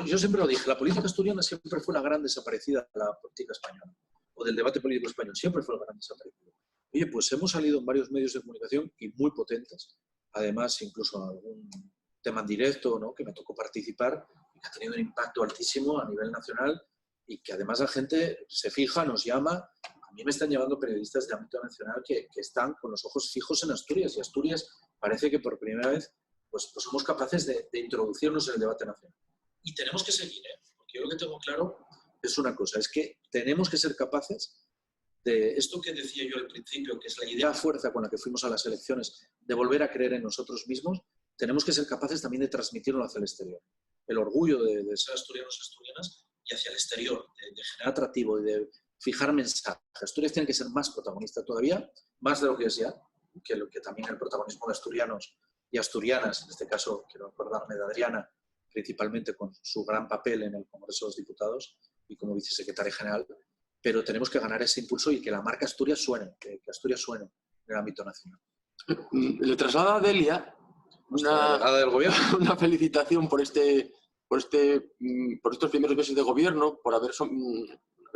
Yo siempre lo dije, la política asturiana siempre fue la gran desaparecida de la política española, o del debate político español, siempre fue la gran desaparecida. Oye, pues hemos salido en varios medios de comunicación y muy potentes, además incluso algún tema en directo, ¿no?, que me tocó participar y que ha tenido un impacto altísimo a nivel nacional y que además la gente se fija, nos llama. A mí me están llevando periodistas de ámbito nacional que están con los ojos fijos en Asturias y Asturias parece que por primera vez pues somos capaces de introducirnos en el debate nacional. Y tenemos que seguir, porque yo lo que tengo claro es una cosa, es que tenemos que ser capaces de esto que decía yo al principio, que es la idea fuerza con la que fuimos a las elecciones, de volver a creer en nosotros mismos, tenemos que ser capaces también de transmitirlo hacia el exterior. El orgullo de ser asturianos y asturianas y hacia el exterior, de generar atractivo y de fijar mensajes. Asturias tiene que ser más protagonista todavía, más de lo que es ya, que también el protagonismo de asturianos y asturianas, en este caso quiero acordarme de Adriana, principalmente con su gran papel en el Congreso de los Diputados y como vicesecretaria general, pero tenemos que ganar ese impulso y que la marca Asturias suene, que Asturias suene en el ámbito nacional. Le traslada a Delia Nuestra delegada del gobierno una felicitación por estos primeros meses de gobierno, por haber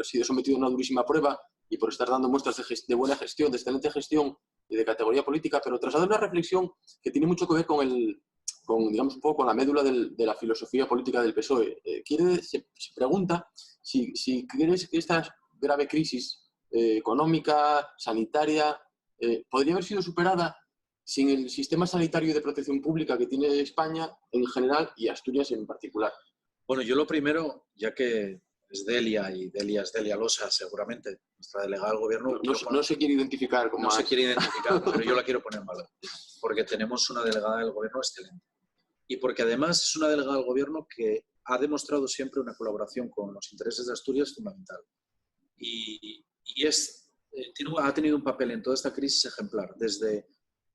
sido sometido a una durísima prueba y por estar dando muestras de buena gestión, de excelente gestión y de categoría política, pero traslada una reflexión que tiene mucho que ver digamos, un poco con la médula de la filosofía política del PSOE. Se pregunta si crees que esta grave crisis económica, sanitaria, podría haber sido superada sin el sistema sanitario de protección pública que tiene España en general y Asturias en particular. Bueno, yo lo primero, ya que es Delia y Delia es Delia Losa, seguramente, nuestra delegada del gobierno. No se quiere identificar como se quiere identificar, pero yo la quiero poner en valor, porque tenemos una delegada del gobierno excelente. Y porque además es una delegada del gobierno que ha demostrado siempre una colaboración con los intereses de Asturias fundamental. Y ha tenido un papel en toda esta crisis ejemplar, desde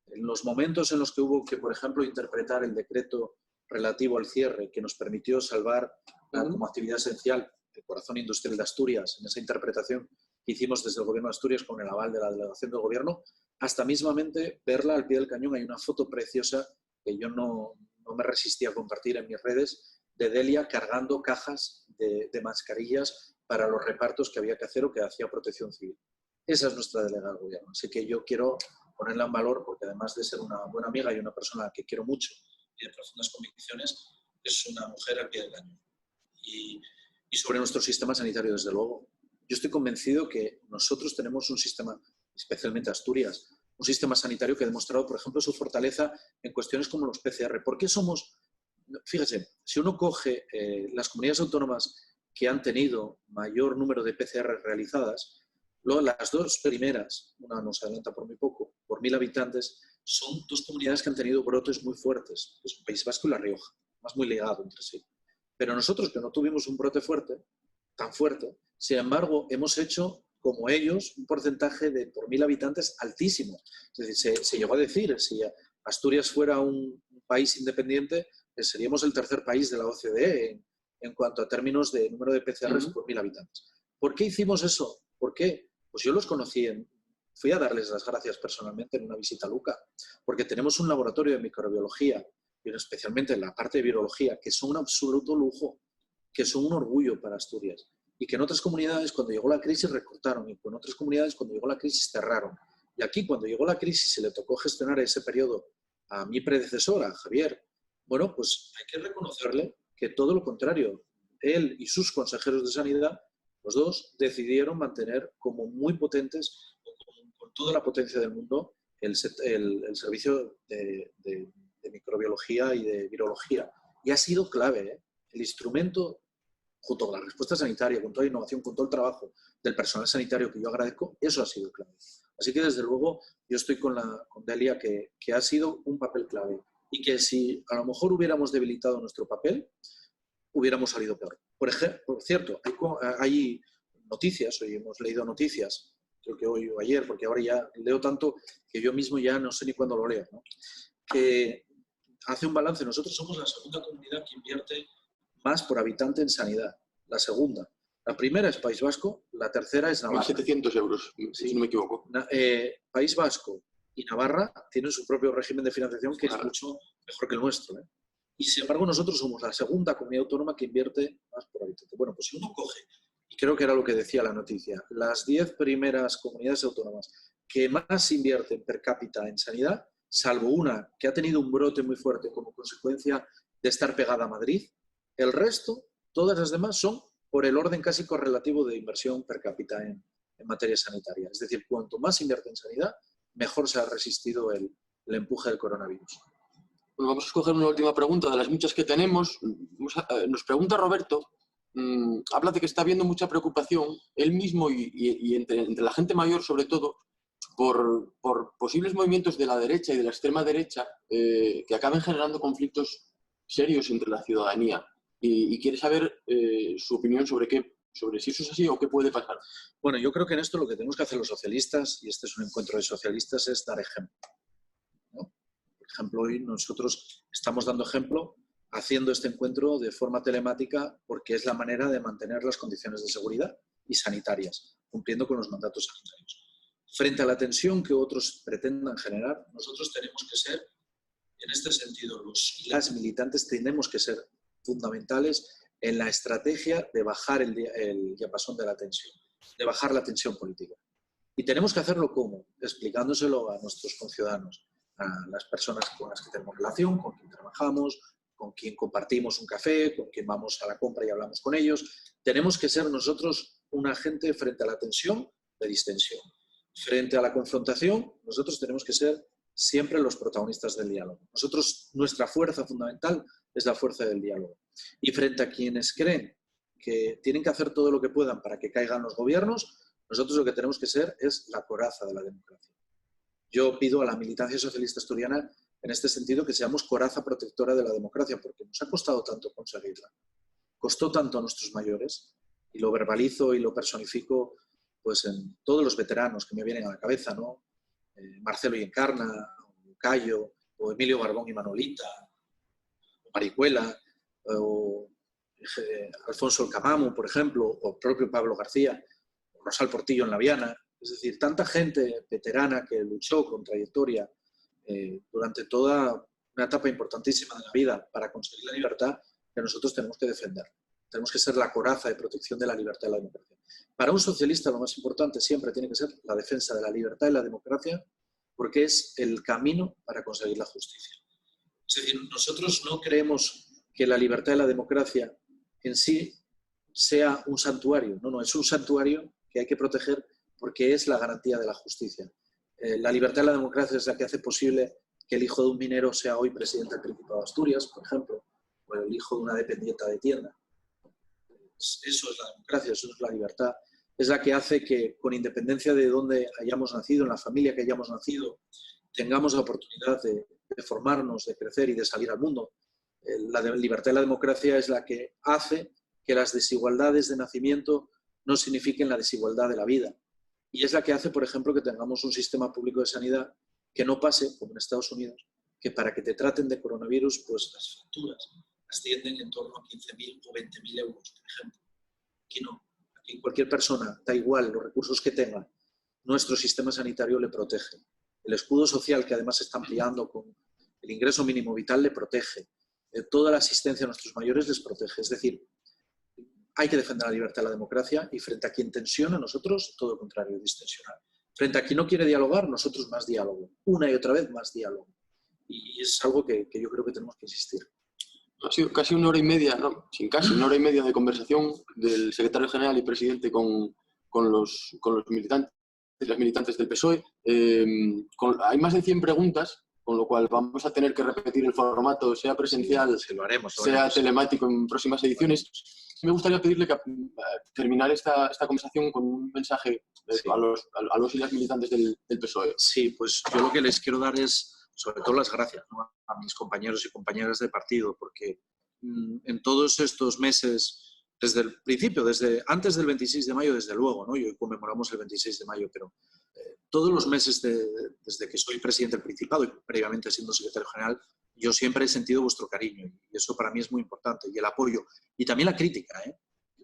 en los momentos en los que hubo que, por ejemplo, interpretar el decreto relativo al cierre que nos permitió salvar como actividad esencial el corazón industrial de Asturias, en esa interpretación que hicimos desde el gobierno de Asturias con el aval de la delegación del gobierno, hasta mismamente verla al pie del cañón. Hay una foto preciosa que yo no me resistí a compartir en mis redes, de Delia cargando cajas de mascarillas para los repartos que había que hacer o que hacía Protección Civil. Esa es nuestra delegada del gobierno. Así que yo quiero ponerla en valor porque además de ser una buena amiga y una persona que quiero mucho y de profundas convicciones, es una mujer al pie del cañón. Y sobre nuestro sistema sanitario, desde luego, yo estoy convencido que nosotros tenemos un sistema, especialmente Asturias, un sistema sanitario que ha demostrado, por ejemplo, su fortaleza en cuestiones como los PCR. ¿Por qué somos? Fíjese, si uno coge las comunidades autónomas que han tenido mayor número de PCR realizadas, las dos primeras, una nos adelanta por muy poco, por 1.000 habitantes, son dos comunidades que han tenido brotes muy fuertes, que son País Vasco y La Rioja, más muy ligado entre sí. Pero nosotros, que no tuvimos un brote tan fuerte, sin embargo, hemos hecho, como ellos, un porcentaje de por 1.000 habitantes altísimo. Es decir, se llegó a decir, si Asturias fuera un país independiente, seríamos el tercer país de la OCDE en cuanto a términos de número de PCRs por 1.000 habitantes. ¿Por qué hicimos eso? ¿Por qué? Pues yo los conocí, fui a darles las gracias personalmente en una visita a Luca, porque tenemos un laboratorio de microbiología, y especialmente en la parte de virología, que son un absoluto lujo, que son un orgullo para Asturias. Y que en otras comunidades, cuando llegó la crisis, recortaron, y en otras comunidades, cuando llegó la crisis, cerraron. Y aquí, cuando llegó la crisis, se le tocó gestionar ese periodo a mi predecesora, Javier. Bueno, pues hay que reconocerle que todo lo contrario, él y sus consejeros de sanidad, los dos, decidieron mantener como muy potentes, con toda la potencia del mundo, el servicio de microbiología y de virología. Y ha sido clave, ¿eh? El instrumento, junto con la respuesta sanitaria, con toda la innovación, con todo el trabajo del personal sanitario que yo agradezco, eso ha sido clave. Así que, desde luego, yo estoy con Delia, que ha sido un papel clave. Y que si a lo mejor hubiéramos debilitado nuestro papel, hubiéramos salido peor. Por cierto, hay noticias, hoy hemos leído noticias, creo que hoy o ayer, porque ahora ya leo tanto que yo mismo ya no sé ni cuándo lo leo, ¿no? Que hace un balance. Nosotros somos la segunda comunidad que invierte más por habitante en sanidad. La segunda. La primera es País Vasco, la tercera es Navarra. 1.700 euros, si no me equivoco. País Vasco y Navarra tienen su propio régimen de financiación que es mucho mejor que el nuestro, ¿eh? Y sin embargo nosotros somos la segunda comunidad autónoma que invierte más por habitante. Bueno, pues si uno coge, y creo que era lo que decía la noticia, las 10 primeras comunidades autónomas que más invierten per cápita en sanidad, salvo una que ha tenido un brote muy fuerte como consecuencia de estar pegada a Madrid, el resto, todas las demás, son por el orden casi correlativo de inversión per cápita en materia sanitaria. Es decir, cuanto más invierte en sanidad, mejor se ha resistido el empuje del coronavirus. Bueno, vamos a escoger una última pregunta de las muchas que tenemos. Nos pregunta Roberto, habla de que está habiendo mucha preocupación, él mismo y entre la gente mayor sobre todo, por posibles movimientos de la derecha y de la extrema derecha que acaben generando conflictos serios entre la ciudadanía. Y quiere saber su opinión sobre si eso es así o qué puede pasar. Bueno, yo creo que en esto lo que tenemos que hacer los socialistas, y este es un encuentro de socialistas, es dar ejemplo, ¿no? Por ejemplo, hoy nosotros estamos dando ejemplo haciendo este encuentro de forma telemática porque es la manera de mantener las condiciones de seguridad y sanitarias, cumpliendo con los mandatos sanitarios. Frente a la tensión que otros pretendan generar, nosotros tenemos que ser, en este sentido, los y las militantes tenemos que ser fundamentales en la estrategia de bajar el diapasón de la tensión, de bajar la tensión política. Y tenemos que hacerlo ¿cómo? Explicándoselo a nuestros conciudadanos, a las personas con las que tenemos relación, con quien trabajamos, con quien compartimos un café, con quien vamos a la compra y hablamos con ellos. Tenemos que ser nosotros un agente frente a la tensión de distensión. Frente a la confrontación, nosotros tenemos que ser siempre los protagonistas del diálogo. Nuestra fuerza fundamental es la fuerza del diálogo. Y frente a quienes creen que tienen que hacer todo lo que puedan para que caigan los gobiernos, nosotros lo que tenemos que ser es la coraza de la democracia. Yo pido a la militancia socialista asturiana, en este sentido, que seamos coraza protectora de la democracia, porque nos ha costado tanto conseguirla. Costó tanto a nuestros mayores, y lo verbalizo y lo personifico pues en todos los veteranos que me vienen a la cabeza, ¿no? Marcelo y Encarna, o Cayo, o Emilio Barbón y Manolita, o Maricuela, o Alfonso El Camamo, por ejemplo, o el propio Pablo García, o Rosal Portillo en La Viana. Es decir, tanta gente veterana que luchó con trayectoria durante toda una etapa importantísima de la vida para conseguir la libertad que nosotros tenemos que defender. Tenemos que ser la coraza de protección de la libertad y la democracia. Para un socialista lo más importante siempre tiene que ser la defensa de la libertad y la democracia porque es el camino para conseguir la justicia. Es decir, nosotros no creemos que la libertad y la democracia en sí sea un santuario. No, es un santuario que hay que proteger porque es la garantía de la justicia. La libertad y la democracia es la que hace posible que el hijo de un minero sea hoy presidente del Principado de Asturias, por ejemplo, o el hijo de una dependienta de tienda. Eso es la democracia, eso es la libertad. Es la que hace que, con independencia de dónde hayamos nacido, en la familia que hayamos nacido, tengamos la oportunidad de formarnos, de crecer y de salir al mundo. La libertad y la democracia es la que hace que las desigualdades de nacimiento no signifiquen la desigualdad de la vida. Y es la que hace, por ejemplo, que tengamos un sistema público de sanidad que no pase, como en Estados Unidos, que para que te traten de coronavirus, pues las facturas ascienden en torno a 15.000 o 20.000 euros, por ejemplo. Aquí no. Aquí cualquier persona, da igual los recursos que tenga, nuestro sistema sanitario le protege. El escudo social, que además se está ampliando con el ingreso mínimo vital, le protege. Toda la asistencia a nuestros mayores les protege. Es decir, hay que defender la libertad y la democracia y frente a quien tensiona, nosotros todo lo contrario, distensionar. Frente a quien no quiere dialogar, nosotros más diálogo. Una y otra vez más diálogo. Y es algo que yo creo que tenemos que insistir. Ha sido casi una hora y media, no, sin casi una hora y media de conversación del secretario general y presidente con los militantes, las militantes del PSOE. Hay más de 100 preguntas, con lo cual vamos a tener que repetir el formato, sea presencial, sí, lo haremos. Sea telemático en próximas ediciones. Me gustaría pedirle que terminar esta conversación con un mensaje sí. a los y las militantes del PSOE. Sí, pues yo lo que les quiero dar es, sobre todo, las gracias, ¿no?, a mis compañeros y compañeras de partido, porque en todos estos meses, desde el principio, desde antes del 26 de mayo, desde luego, ¿no?, y hoy conmemoramos el 26 de mayo, pero todos los meses desde que soy presidente del Principado y previamente siendo secretario general, yo siempre he sentido vuestro cariño y eso para mí es muy importante, y el apoyo, y también la crítica, ¿eh?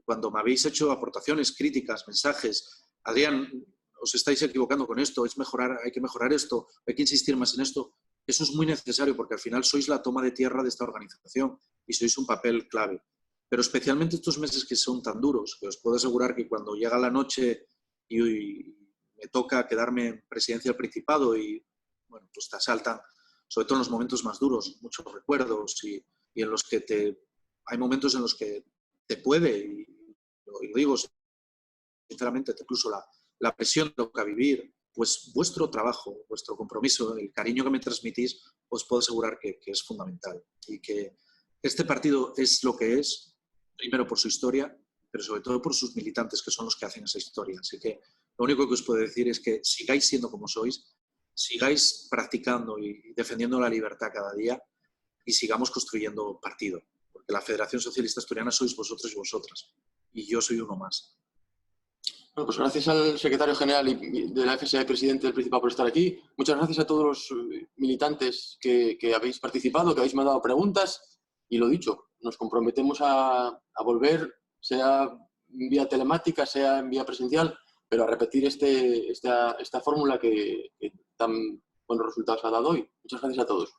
Cuando me habéis hecho aportaciones, críticas, mensajes, Adrián, os estáis equivocando con esto, hay que mejorar esto, hay que insistir más en esto. Eso es muy necesario porque al final sois la toma de tierra de esta organización y sois un papel clave. Pero especialmente estos meses que son tan duros, que os puedo asegurar que cuando llega la noche y me toca quedarme en presidencia del Principado y bueno, pues te asaltan, sobre todo en los momentos más duros, muchos recuerdos y en los que hay momentos en los que te puede, y lo digo sinceramente, incluso la presión de lo que a vivir, pues vuestro trabajo, vuestro compromiso, el cariño que me transmitís, os puedo asegurar que es fundamental. Y que este partido es lo que es, primero por su historia, pero sobre todo por sus militantes, que son los que hacen esa historia. Así que lo único que os puedo decir es que sigáis siendo como sois, sigáis practicando y defendiendo la libertad cada día y sigamos construyendo partido. Porque la Federación Socialista Asturiana sois vosotros y vosotras. Y yo soy uno más. Bueno, pues gracias al secretario general de la FSA y presidente del Principado por estar aquí. Muchas gracias a todos los militantes que habéis participado, que habéis mandado preguntas. Y lo dicho, nos comprometemos a volver, sea en vía telemática, sea en vía presencial, pero a repetir esta fórmula que tan buenos resultados ha dado hoy. Muchas gracias a todos.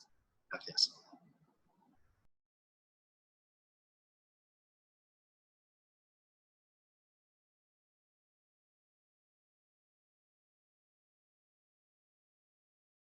Gracias.